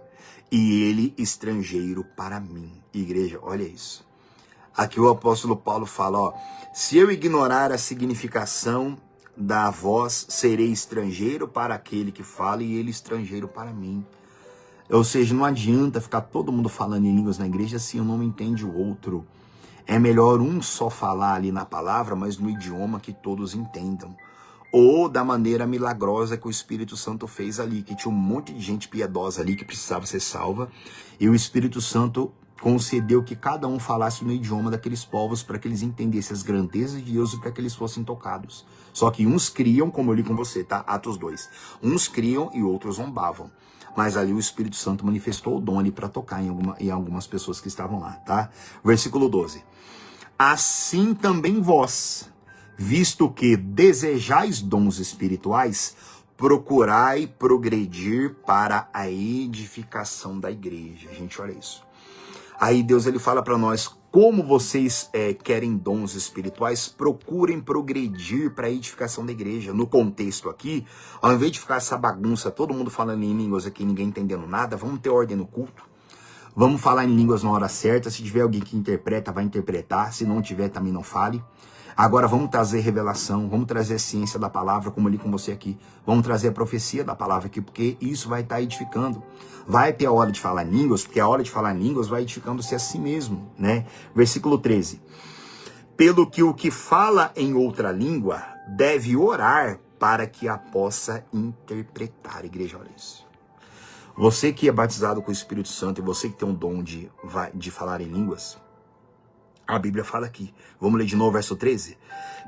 e ele estrangeiro para mim. Igreja, olha isso. Aqui o apóstolo Paulo fala, se eu ignorar a significação da voz, serei estrangeiro para aquele que fala e ele estrangeiro para mim. Ou seja, não adianta ficar todo mundo falando em línguas na igreja se um não entende o outro. É melhor um só falar ali na palavra, mas no idioma que todos entendam. Ou da maneira milagrosa que o Espírito Santo fez ali, que tinha um monte de gente piedosa ali que precisava ser salva, e o Espírito Santo concedeu que cada um falasse no idioma daqueles povos para que eles entendessem as grandezas de Deus e para que eles fossem tocados. Só que uns criam, como eu li com você, tá? Atos 2. Uns criam e outros zombavam. Mas ali o Espírito Santo manifestou o dom ali para tocar em algumas pessoas que estavam lá, tá? Versículo 12. Assim também vós, visto que desejais dons espirituais, procurai progredir para a edificação da igreja. Gente, olha isso. Aí Deus ele fala para nós, como vocês querem dons espirituais, procurem progredir para a edificação da igreja. No contexto aqui, ao invés de ficar essa bagunça, todo mundo falando em línguas aqui, ninguém entendendo nada, vamos ter ordem no culto. Vamos falar em línguas na hora certa, se tiver alguém que interpreta, vai interpretar, se não tiver, também não fale. Agora vamos trazer revelação, vamos trazer a ciência da palavra, como eu li com você aqui. Vamos trazer a profecia da palavra aqui, porque isso vai estar edificando. Vai ter a hora de falar em línguas, porque a hora de falar em línguas vai edificando-se a si mesmo, né? Versículo 13. Pelo que o que fala em outra língua deve orar para que a possa interpretar. Igreja, olha isso. Você que é batizado com o Espírito Santo e você que tem um dom de falar em línguas, a Bíblia fala aqui, vamos ler de novo o verso 13?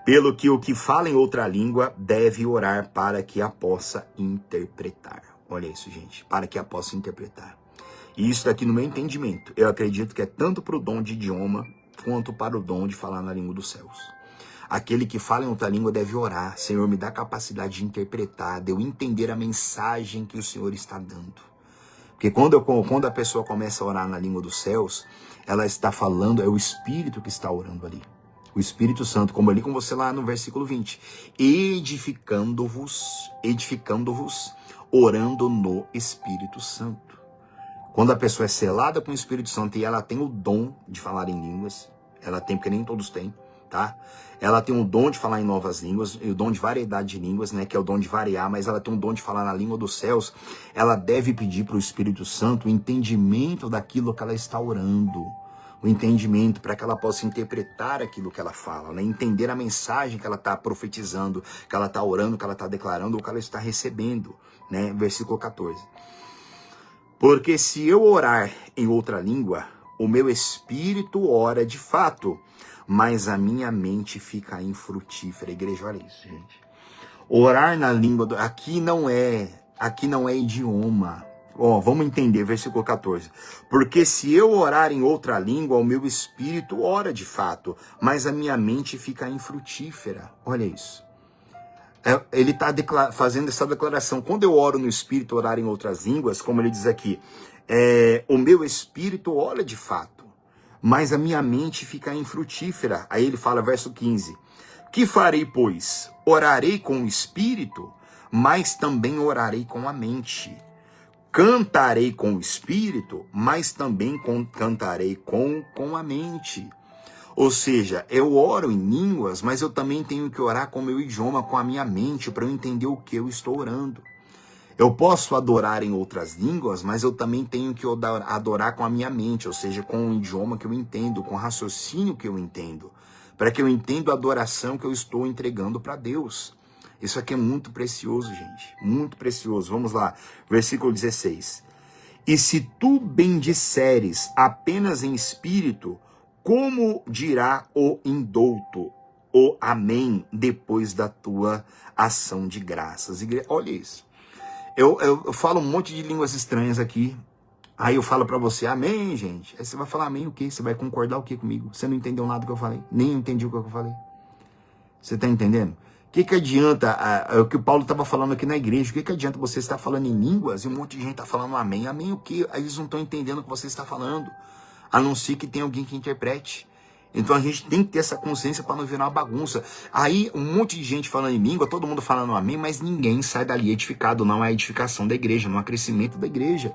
Pelo que o que fala em outra língua deve orar para que a possa interpretar. Olha isso, gente, para que a possa interpretar. E isso daqui no meu entendimento, eu acredito que é tanto para o dom de idioma, quanto para o dom de falar na língua dos céus. Aquele que fala em outra língua deve orar, Senhor, me dá capacidade de interpretar, de eu entender a mensagem que o Senhor está dando. Porque quando a pessoa começa a orar na língua dos céus, ela está falando, é o Espírito que está orando ali. O Espírito Santo, como eu li com você lá no versículo 20. Edificando-vos, orando no Espírito Santo. Quando a pessoa é selada com o Espírito Santo e ela tem o dom de falar em línguas, ela tem, porque nem todos têm, tá? Ela tem o dom de falar em novas línguas, e o dom de variedade de línguas, né? Que é o dom de variar, mas ela tem um dom de falar na língua dos céus. Ela deve pedir para o Espírito Santo o entendimento daquilo que ela está orando. O entendimento para que ela possa interpretar aquilo que ela fala, né? Entender a mensagem que ela está profetizando, que ela está orando, que ela está declarando, ou que ela está recebendo, né? Versículo 14. Porque se eu orar em outra língua, o meu espírito ora de fato, mas a minha mente fica infrutífera. Igreja, olha isso, gente. Orar na língua, aqui não é idioma. Ó, vamos entender, versículo 14. Porque se eu orar em outra língua, o meu espírito ora de fato, mas a minha mente fica infrutífera. Olha isso. Ele está fazendo essa declaração. Quando eu oro no espírito, orar em outras línguas, como ele diz aqui, o meu espírito ora de fato, mas a minha mente fica infrutífera. Aí ele fala, verso 15. Que farei, pois? Orarei com o espírito, mas também orarei com a mente. Cantarei com o espírito, mas também cantarei com a mente. Ou seja, eu oro em línguas, mas eu também tenho que orar com o meu idioma, com a minha mente, para eu entender o que eu estou orando. Eu posso adorar em outras línguas, mas eu também tenho que adorar com a minha mente, ou seja, com o idioma que eu entendo, com o raciocínio que eu entendo, para que eu entenda a adoração que eu estou entregando para Deus. Isso aqui é muito precioso, gente, muito precioso. Vamos lá, versículo 16. E se tu bendisseres apenas em espírito, como dirá o indouto, o amém, depois da tua ação de graças? Olha isso. Eu falo um monte de línguas estranhas aqui. Aí eu falo pra você, amém, gente. Aí você vai falar amém o quê? Você vai concordar o quê comigo? Você não entendeu nada do que eu falei? Nem eu entendi o que eu falei. Você tá entendendo? O que adianta, o que o Paulo estava falando aqui na igreja, o que adianta você estar falando em línguas e um monte de gente tá falando amém? Amém o quê? Aí eles não estão entendendo o que você está falando. A não ser que tenha alguém que interprete. Então a gente tem que ter essa consciência para não virar uma bagunça. Aí um monte de gente falando em língua, todo mundo falando amém, mas ninguém sai dali edificado. Não há edificação da igreja, não há crescimento da igreja.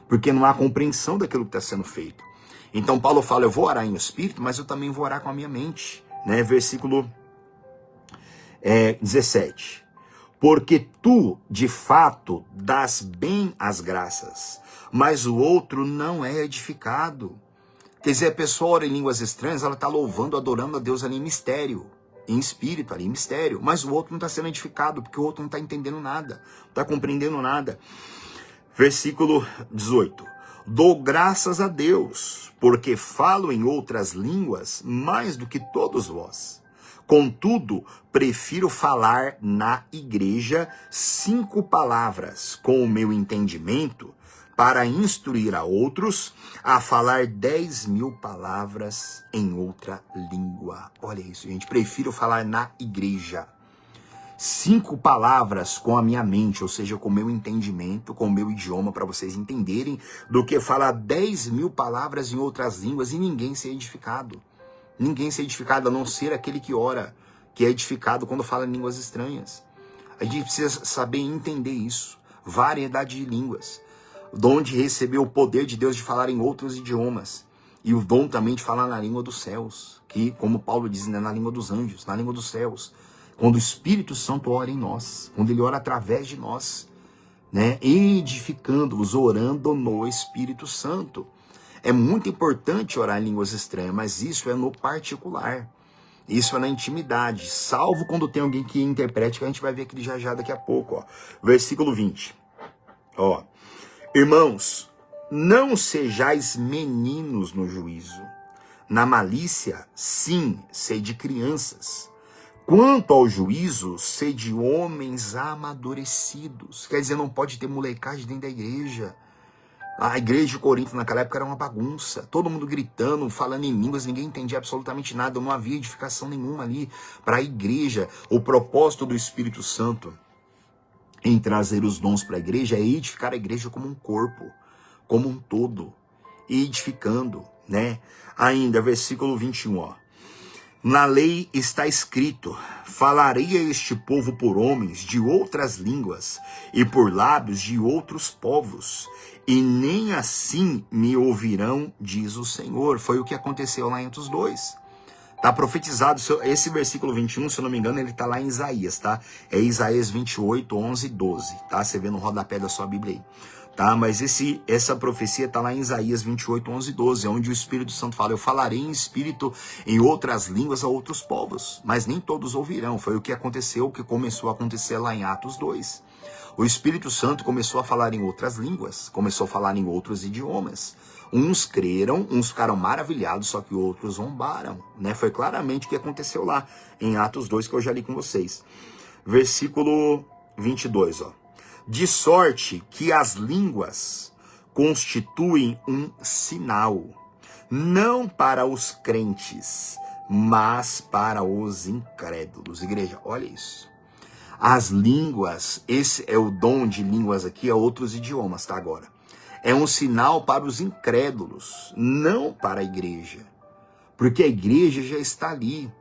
Porque não há compreensão daquilo que está sendo feito. Então Paulo fala, eu vou orar em espírito, mas eu também vou orar com a minha mente. Né? Versículo 17. Porque tu, de fato, dás bem as graças, mas o outro não é edificado. Quer dizer, a pessoa ora em línguas estranhas, ela está louvando, adorando a Deus ali em mistério, em espírito ali em mistério, mas o outro não está sendo edificado, porque o outro não está entendendo nada, não está compreendendo nada. Versículo 18. Dou graças a Deus, porque falo em outras línguas mais do que todos vós. Contudo, prefiro falar na igreja 5 palavras com o meu entendimento, para instruir a outros a falar 10.000 palavras em outra língua. Olha isso, gente. Prefiro falar na igreja 5 palavras com a minha mente, ou seja, com o meu entendimento, com o meu idioma, para vocês entenderem, do que falar 10.000 palavras em outras línguas e ninguém ser edificado. Ninguém ser edificado, a não ser aquele que ora, que é edificado quando fala em línguas estranhas. A gente precisa saber entender isso. Variedade de línguas. O dom de receber o poder de Deus de falar em outros idiomas. E o dom também de falar na língua dos céus. Que, como Paulo diz, né, na língua dos anjos, na língua dos céus. Quando o Espírito Santo ora em nós. Quando ele ora através de nós. Né, edificando-os, orando no Espírito Santo. É muito importante orar em línguas estranhas, mas isso é no particular. Isso é na intimidade. Salvo quando tem alguém que interprete, que a gente vai ver aqui já daqui a pouco. Ó. Versículo 20. Ó. Irmãos, não sejais meninos no juízo. Na malícia, sim, sede crianças. Quanto ao juízo, sede homens amadurecidos. Quer dizer, não pode ter molecagem dentro da igreja. A igreja de Corinto naquela época era uma bagunça. Todo mundo gritando, falando em línguas, ninguém entendia absolutamente nada. Não havia edificação nenhuma ali para a igreja. O propósito do Espírito Santo em trazer os dons para a igreja é edificar a igreja como um corpo, como um todo, edificando, né? Ainda, versículo 21, ó. Na lei está escrito, falarei a este povo por homens de outras línguas e por lábios de outros povos, e nem assim me ouvirão, diz o Senhor. Foi o que aconteceu lá entre os dois. Tá profetizado, esse versículo 21, se eu não me engano, ele tá lá em Isaías, tá? É Isaías 28, 11 e 12, tá? Você vê no rodapé da sua Bíblia aí, tá? Mas essa profecia tá lá em Isaías 28, 11 e 12, onde o Espírito Santo fala: eu falarei em espírito em outras línguas a outros povos, mas nem todos ouvirão. Foi o que aconteceu, o que começou a acontecer lá em Atos 2. O Espírito Santo começou a falar em outras línguas, começou a falar em outros idiomas. Uns creram, uns ficaram maravilhados, só que outros zombaram, né? Foi claramente o que aconteceu lá em Atos 2, que eu já li com vocês. Versículo 22, ó. De sorte que as línguas constituem um sinal, não para os crentes, mas para os incrédulos. Igreja, olha isso. As línguas, esse é o dom de línguas aqui, é outros idiomas, tá agora. É um sinal para os incrédulos, não para a igreja. Porque a igreja já está ali,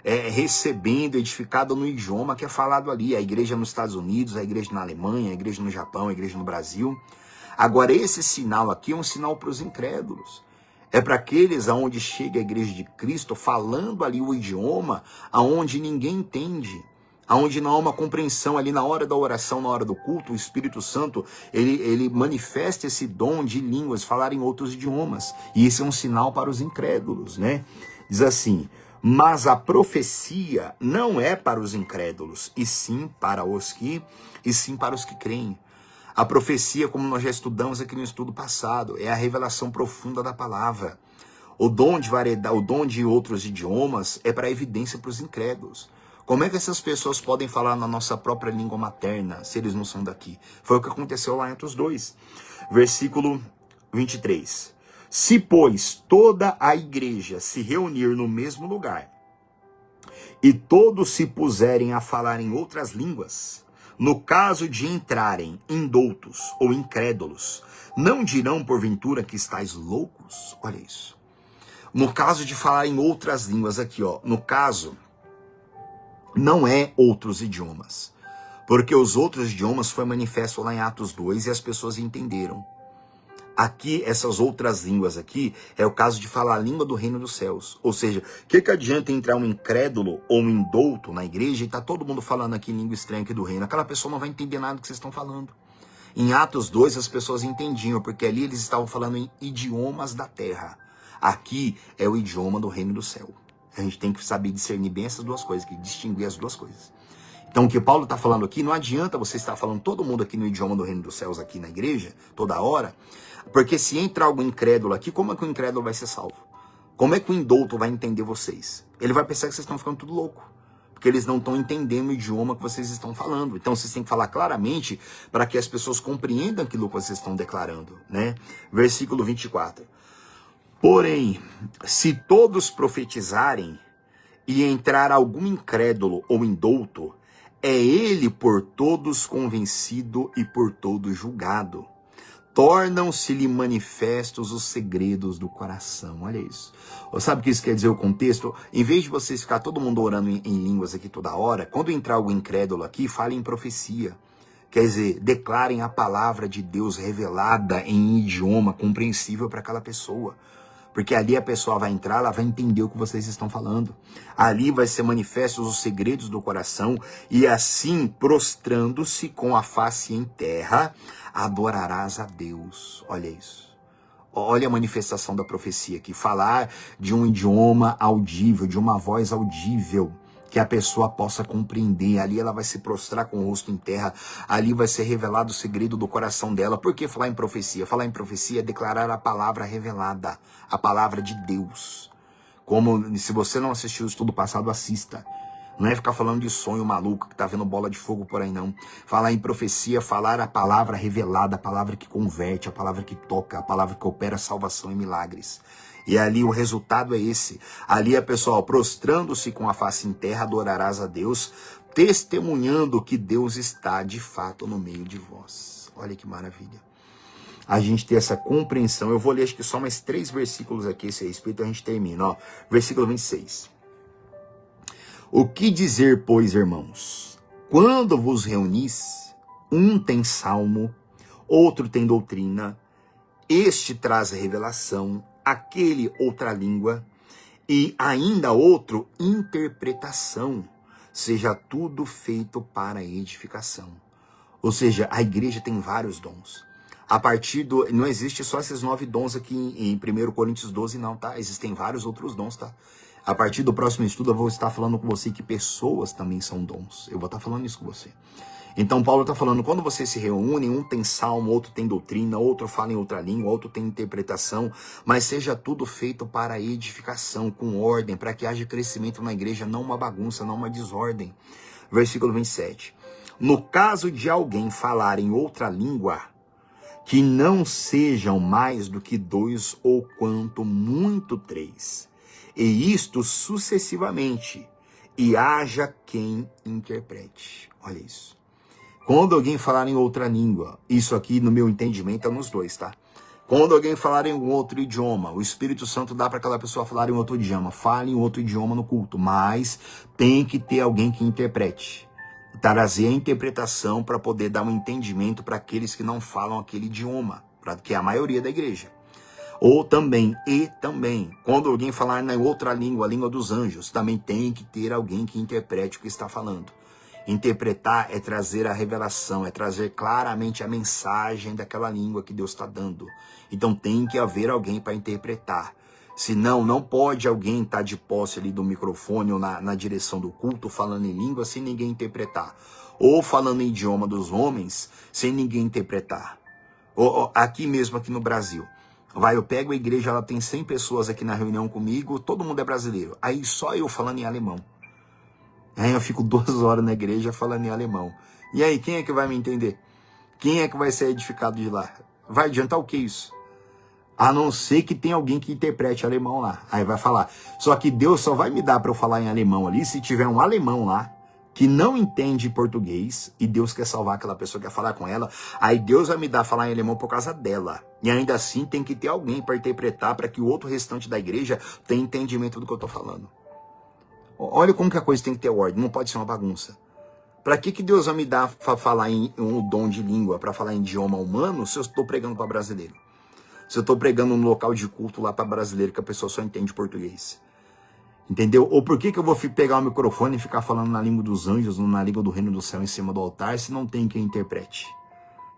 recebendo, edificada no idioma que é falado ali. A igreja nos Estados Unidos, a igreja na Alemanha, a igreja no Japão, a igreja no Brasil. Agora, esse sinal aqui é um sinal para os incrédulos. É para aqueles aonde chega a igreja de Cristo, falando ali o idioma aonde ninguém entende. Onde não há uma compreensão ali na hora da oração, na hora do culto, o Espírito Santo, ele manifesta esse dom de línguas, falar em outros idiomas. E esse é um sinal para os incrédulos, né? Diz assim: mas a profecia não é para os incrédulos, e sim para os que creem. A profecia, como nós já estudamos aqui no estudo passado, é a revelação profunda da palavra. O dom de outros idiomas é para evidência para os incrédulos. Como é que essas pessoas podem falar na nossa própria língua materna, se eles não são daqui? Foi o que aconteceu lá em Atos 2. Versículo 23. Se, pois, toda a igreja se reunir no mesmo lugar, e todos se puserem a falar em outras línguas, no caso de entrarem indoutos ou incrédulos, não dirão porventura que estáis loucos? Olha isso. No caso de falar em outras línguas aqui, ó, no caso... não é outros idiomas, porque os outros idiomas foi manifesto lá em Atos 2 e as pessoas entenderam. Aqui, essas outras línguas aqui, é o caso de falar a língua do reino dos céus. Ou seja, o que adianta entrar um incrédulo ou um indouto na igreja e tá todo mundo falando aqui língua estranha aqui do reino? Aquela pessoa não vai entender nada do que vocês estão falando. Em Atos 2 as pessoas entendiam, porque ali eles estavam falando em idiomas da terra. Aqui é o idioma do reino do céu. A gente tem que saber discernir bem essas duas coisas, que distinguir as duas coisas. Então o que Paulo está falando aqui, não adianta você estar falando todo mundo aqui no idioma do reino dos céus aqui na igreja, toda hora, porque se entrar algum incrédulo aqui, como é que o incrédulo vai ser salvo? Como é que o indouto vai entender vocês? Ele vai pensar que vocês estão ficando tudo louco, porque eles não estão entendendo o idioma que vocês estão falando. Então vocês têm que falar claramente para que as pessoas compreendam aquilo que vocês estão declarando, né? Versículo 24. Porém, se todos profetizarem e entrar algum incrédulo ou indouto, é ele por todos convencido e por todos julgado. Tornam-se-lhe manifestos os segredos do coração. Olha isso. Sabe o que isso quer dizer, o contexto? Em vez de vocês ficar todo mundo orando em línguas aqui toda hora, quando entrar algum incrédulo aqui, falem em profecia. Quer dizer, declarem a palavra de Deus revelada em idioma compreensível para aquela pessoa. Porque ali a pessoa vai entrar, ela vai entender o que vocês estão falando. Ali vai ser manifestos os segredos do coração, e assim, prostrando-se com a face em terra, adorarás a Deus. Olha isso. Olha a manifestação da profecia aqui. Falar de um idioma audível, de uma voz audível, que a pessoa possa compreender. Ali ela vai se prostrar com o rosto em terra. Ali vai ser revelado o segredo do coração dela. Por que falar em profecia? Falar em profecia é declarar a palavra revelada, a palavra de Deus. Como, se você não assistiu o estudo passado, assista. Não é ficar falando de sonho maluco que tá vendo bola de fogo por aí, não. Falar em profecia, falar a palavra revelada, a palavra que converte, a palavra que toca, a palavra que opera salvação e milagres. E ali o resultado é esse. Ali a pessoa, prostrando-se com a face em terra, adorarás a Deus, testemunhando que Deus está de fato no meio de vós. Olha que maravilha. A gente ter essa compreensão. Eu vou ler acho que só mais 3 versículos aqui a esse respeito, a gente termina. Ó, versículo 26. O que dizer, pois, irmãos? Quando vos reunis, um tem salmo, outro tem doutrina, este traz a revelação, aquele outra língua, E ainda outro, interpretação. Seja tudo feito para edificação. Ou seja, a igreja tem vários dons. A partir do... Não existe só esses 9 dons aqui em 1 Coríntios 12, não, tá? Existem vários outros dons, tá? A partir do próximo estudo eu vou estar falando com você que pessoas também são dons. Eu vou estar falando isso com você. Então Paulo está falando, quando vocês se reúnem, um tem salmo, outro tem doutrina, outro fala em outra língua, outro tem interpretação, mas seja tudo feito para edificação, com ordem, para que haja crescimento na igreja, não uma bagunça, não uma desordem. Versículo 27. No caso de alguém falar em outra língua, que não sejam mais do que 2 ou quanto muito 3, e isto sucessivamente, e haja quem interprete. Olha isso. Quando alguém falar em outra língua, isso aqui no meu entendimento é nos dois, tá? Quando alguém falar em um outro idioma, o Espírito Santo dá para aquela pessoa falar em outro idioma. Fale em outro idioma no culto, mas tem que ter alguém que interprete. Trazer a interpretação para poder dar um entendimento para aqueles que não falam aquele idioma, que é a maioria da igreja. Ou também, quando alguém falar na outra língua, a língua dos anjos, também tem que ter alguém que interprete o que está falando. Interpretar é trazer a revelação, é trazer claramente a mensagem daquela língua que Deus está dando. Então tem que haver alguém para interpretar. Senão, não pode alguém estar de posse ali do microfone ou na direção do culto falando em língua sem ninguém interpretar. Ou falando em idioma dos homens sem ninguém interpretar. Ou, aqui mesmo, aqui no Brasil. Eu pego a igreja, ela tem 100 pessoas aqui na reunião comigo, todo mundo é brasileiro. Aí só eu falando em alemão. Aí eu fico 2 horas na igreja falando em alemão. E aí, quem é que vai me entender? Quem é que vai ser edificado de lá? Vai adiantar o que isso? A não ser que tenha alguém que interprete alemão lá. Aí vai falar. Só que Deus só vai me dar para eu falar em alemão ali se tiver um alemão lá que não entende português e Deus quer salvar aquela pessoa, quer falar com ela. Aí Deus vai me dar falar em alemão por causa dela. E ainda assim tem que ter alguém para interpretar para que o outro restante da igreja tenha entendimento do que eu estou falando. Olha como que a coisa tem que ter ordem, não pode ser uma bagunça. Para que Deus vai me dar para falar em um dom de língua, para falar em idioma humano, se eu estou pregando para brasileiro? Se eu estou pregando num local de culto lá para brasileiro, que a pessoa só entende português. Entendeu? Ou por que eu vou pegar o microfone e ficar falando na língua dos anjos, na língua do reino do céu em cima do altar, se não tem quem interprete?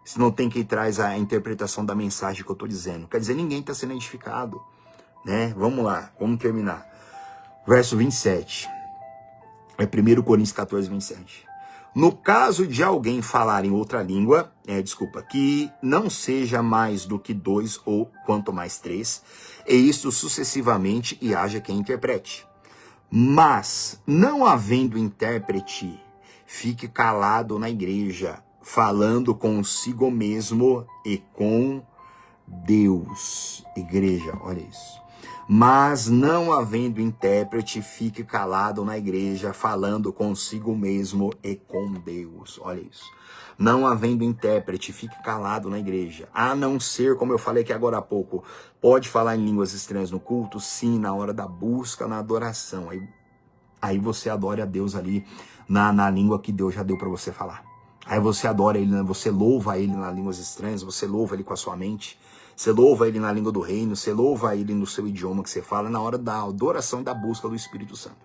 Se não tem quem traz a interpretação da mensagem que eu estou dizendo? Quer dizer, ninguém está sendo edificado. Né? Vamos lá, vamos terminar. Verso 27. É 1 Coríntios 14, 27. No caso de alguém falar em outra língua, que não seja mais do que 2 ou quanto mais 3, e isto sucessivamente, e haja quem interprete. Mas, não havendo intérprete, fique calado na igreja, falando consigo mesmo e com Deus. Igreja, olha isso. Mas não havendo intérprete, fique calado na igreja, falando consigo mesmo e com Deus. Olha isso. Não havendo intérprete, fique calado na igreja. A não ser, como eu falei aqui agora há pouco, pode falar em línguas estranhas no culto? Sim, na hora da busca, na adoração. Aí você adora a Deus ali na língua que Deus já deu para você falar. Aí você adora Ele, né? Você louva Ele nas línguas estranhas, você louva Ele com a sua mente. Você louva Ele na língua do reino, você louva Ele no seu idioma que você fala, na hora da adoração e da busca do Espírito Santo.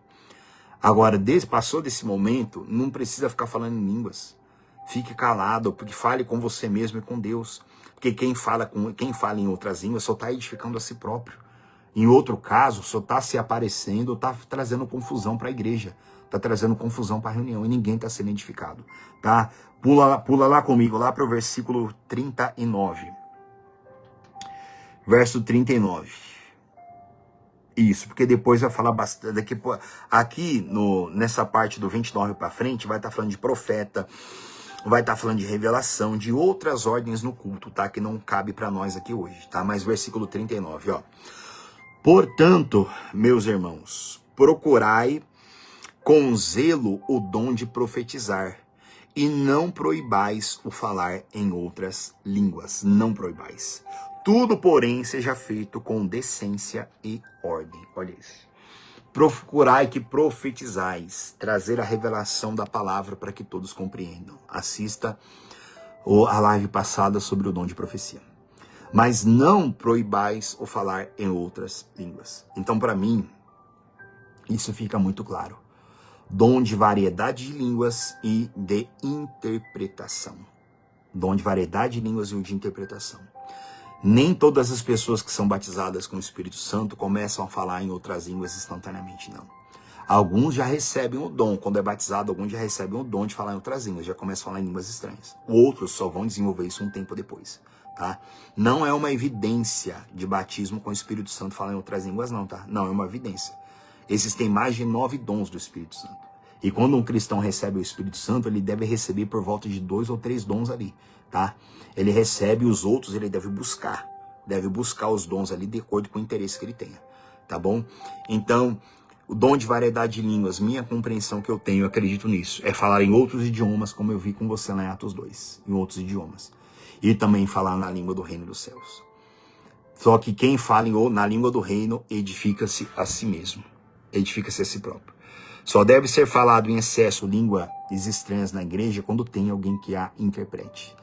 Agora, passou desse momento, não precisa ficar falando em línguas. Fique calado, porque fale com você mesmo e com Deus. Porque quem fala em outras línguas só está edificando a si próprio. Em outro caso, só está se aparecendo, está trazendo confusão para a igreja. Está trazendo confusão para a reunião e ninguém está sendo edificado. Tá? Pula lá comigo, lá para o versículo 39. Verso 39. Isso, porque depois vai falar bastante. Aqui, nessa parte do 29 para frente, vai estar falando de profeta, vai estar falando de revelação, de outras ordens no culto, tá? Que não cabe para nós aqui hoje, tá? Mas versículo 39, ó. Portanto, meus irmãos, procurai com zelo o dom de profetizar, e não proibais o falar em outras línguas. Não proibais. Tudo, porém, seja feito com decência e ordem. Olha isso. Procurai que profetizais, trazer a revelação da palavra para que todos compreendam. Assista a live passada sobre o dom de profecia. Mas não proibais o falar em outras línguas. Então, para mim, Isso fica muito claro. Dom de variedade de línguas e de interpretação. Dom de variedade de línguas e de interpretação. Nem todas as pessoas que são batizadas com o Espírito Santo começam a falar em outras línguas instantaneamente, não. Alguns já recebem o dom, quando é batizado, alguns já recebem o dom de falar em outras línguas, já começam a falar em línguas estranhas. Outros só vão desenvolver isso um tempo depois, tá? Não é uma evidência de batismo com o Espírito Santo falar em outras línguas, não, tá? Não, é uma evidência. Existem mais de 9 dons do Espírito Santo. E quando um cristão recebe o Espírito Santo, ele deve receber por volta de 2 ou 3 dons ali, tá? Ele recebe os outros, ele deve buscar os dons ali de acordo com o interesse que ele tenha, tá bom? Então, o dom de variedade de línguas, minha compreensão que eu tenho, eu acredito nisso, é falar em outros idiomas, como eu vi com você lá em Atos 2, em outros idiomas. E também falar na língua do reino dos céus. Só que quem fala na língua do reino edifica-se a si mesmo, edifica-se a si próprio. Só deve ser falado em excesso línguas estranhas na igreja quando tem alguém que a interprete,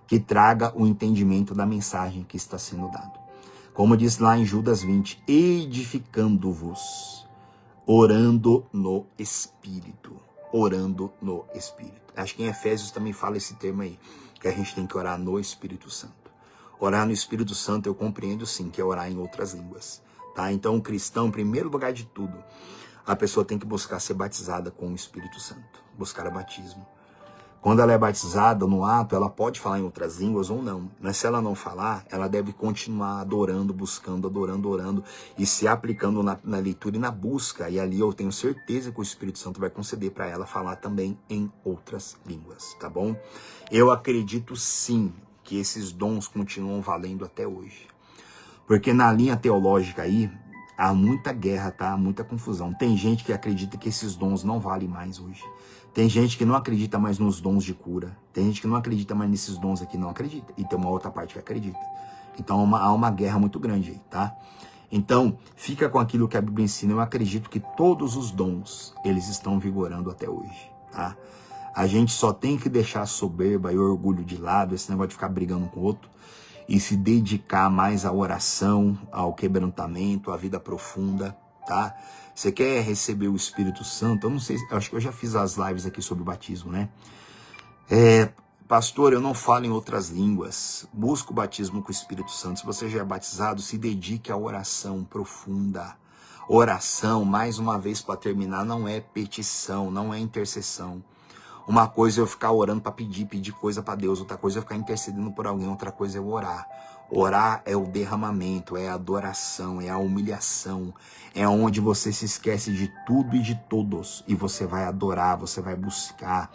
que traga o entendimento da mensagem que está sendo dado. Como diz lá em Judas 20, edificando-vos, orando no Espírito. Orando no Espírito. Acho que em Efésios também fala esse termo aí, que a gente tem que orar no Espírito Santo. Orar no Espírito Santo eu compreendo sim, que é orar em outras línguas. Tá? Então o cristão, em primeiro lugar de tudo, a pessoa tem que buscar ser batizada com o Espírito Santo. Buscar o batismo. Quando ela é batizada no ato, ela pode falar em outras línguas ou não. Mas se ela não falar, ela deve continuar adorando, buscando, adorando, orando e se aplicando na leitura e na busca. E ali eu tenho certeza que o Espírito Santo vai conceder para ela falar também em outras línguas, tá bom? Eu acredito sim que esses dons continuam valendo até hoje. Porque na linha teológica aí, há muita guerra, tá? Muita confusão. Tem gente que acredita que esses dons não valem mais hoje. Tem gente que não acredita mais nos dons de cura. Tem gente que não acredita mais nesses dons aqui, não acredita. E tem uma outra parte que acredita. Então há uma guerra muito grande aí, tá? Então, fica com aquilo que a Bíblia ensina. Eu acredito que todos os dons, eles estão vigorando até hoje, tá? A gente só tem que deixar a soberba e o orgulho de lado, esse negócio de ficar brigando com o outro, e se dedicar mais à oração, ao quebrantamento, à vida profunda, tá? Você quer receber o Espírito Santo? Eu não sei, acho que eu já fiz as lives aqui sobre o batismo, né? Pastor, eu não falo em outras línguas. Busca o batismo com o Espírito Santo. Se você já é batizado, se dedique à oração profunda. Oração, mais uma vez para terminar, não é petição, não é intercessão. Uma coisa é eu ficar orando para pedir coisa para Deus. Outra coisa é eu ficar intercedendo por alguém. Outra coisa é eu orar. Orar é o derramamento, é a adoração, é a humilhação. É onde você se esquece de tudo e de todos. E você vai adorar, você vai buscar.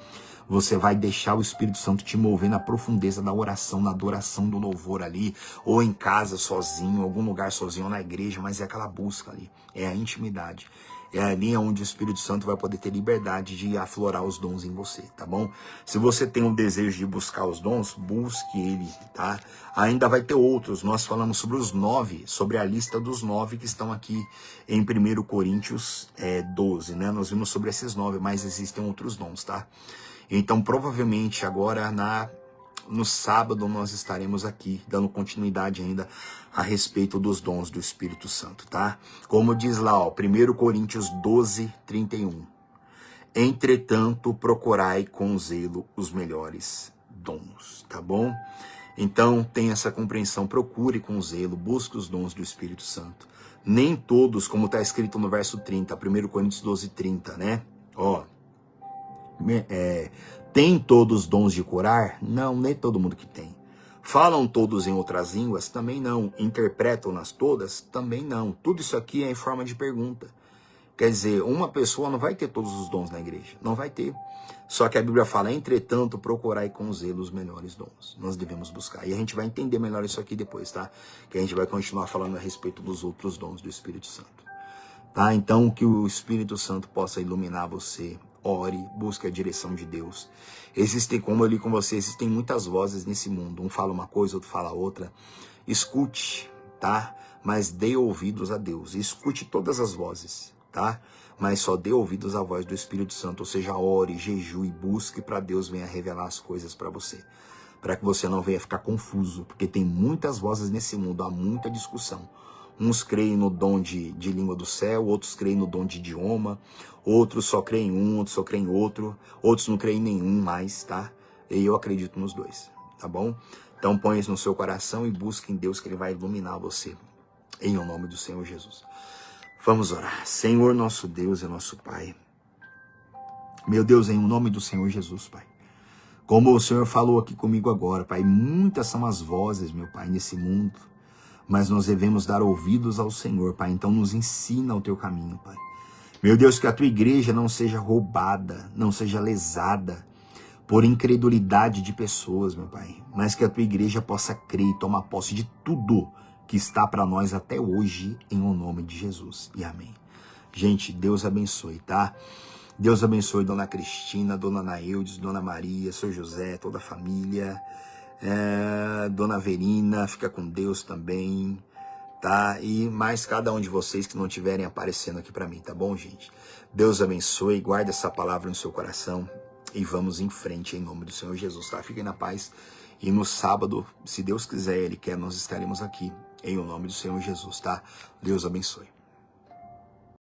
Você vai deixar o Espírito Santo te mover na profundeza da oração, na adoração do louvor ali. Ou em casa sozinho, em algum lugar sozinho, ou na igreja. Mas é aquela busca ali. É a intimidade. É ali onde o Espírito Santo vai poder ter liberdade de aflorar os dons em você, tá bom? Se você tem um desejo de buscar os dons, busque ele, tá? Ainda vai ter outros. Nós falamos sobre os 9, sobre a lista dos 9 que estão aqui em 1 Coríntios 12, né? Nós vimos sobre esses 9, mas existem outros dons, tá? Então, provavelmente, agora no sábado nós estaremos aqui, dando continuidade ainda a respeito dos dons do Espírito Santo, tá? Como diz lá, ó, 1 Coríntios 12, 31. Entretanto, procurai com zelo os melhores dons, tá bom? Então, tenha essa compreensão, procure com zelo, busque os dons do Espírito Santo. Nem todos, como está escrito no verso 30, 1 Coríntios 12, 30, né? Ó, tem todos os dons de curar? Não, nem todo mundo que tem. Falam todos em outras línguas? Também não. Interpretam-nas todas? Também não. Tudo isso aqui é em forma de pergunta. Quer dizer, uma pessoa não vai ter todos os dons na igreja. Não vai ter. Só que a Bíblia fala, entretanto, procurai com zelo os melhores dons. Nós devemos buscar. E a gente vai entender melhor isso aqui depois, tá? Que a gente vai continuar falando a respeito dos outros dons do Espírito Santo. Tá? Então, que o Espírito Santo possa iluminar você. Ore, busque a direção de Deus. Como eu li com você, existem muitas vozes nesse mundo. Um fala uma coisa, outro fala outra. Escute, tá? Mas dê ouvidos a Deus. Escute todas as vozes, tá? Mas só dê ouvidos à voz do Espírito Santo. Ou seja, ore, jejue, busque para Deus venha revelar as coisas para você. Para que você não venha ficar confuso. Porque tem muitas vozes nesse mundo, há muita discussão. Uns creem no dom de língua do céu, outros creem no dom de idioma, outros só creem em um, outros só creem em outro, outros não creem em nenhum mais, tá? E eu acredito nos dois, tá bom? Então põe isso no seu coração e busque em Deus que Ele vai iluminar você, em o nome do Senhor Jesus. Vamos orar. Senhor nosso Deus e nosso Pai, meu Deus, em o nome do Senhor Jesus, Pai. Como o Senhor falou aqui comigo agora, Pai, muitas são as vozes, meu Pai, nesse mundo, mas nós devemos dar ouvidos ao Senhor, Pai. Então nos ensina o teu caminho, Pai. Meu Deus, que a tua igreja não seja roubada, não seja lesada por incredulidade de pessoas, meu Pai, mas que a tua igreja possa crer e tomar posse de tudo que está para nós até hoje, em o nome de Jesus. E amém. Gente, Deus abençoe, tá? Deus abençoe Dona Cristina, Dona Naildes, Dona Maria, Seu José, toda a família. Dona Verina, fica com Deus também, tá? E mais cada um de vocês que não estiverem aparecendo aqui para mim, tá bom, gente? Deus abençoe, guarda essa palavra no seu coração e vamos em frente em nome do Senhor Jesus, tá? Fiquem na paz e no sábado, se Deus quiser, Ele quer, nós estaremos aqui em o nome do Senhor Jesus, tá? Deus abençoe.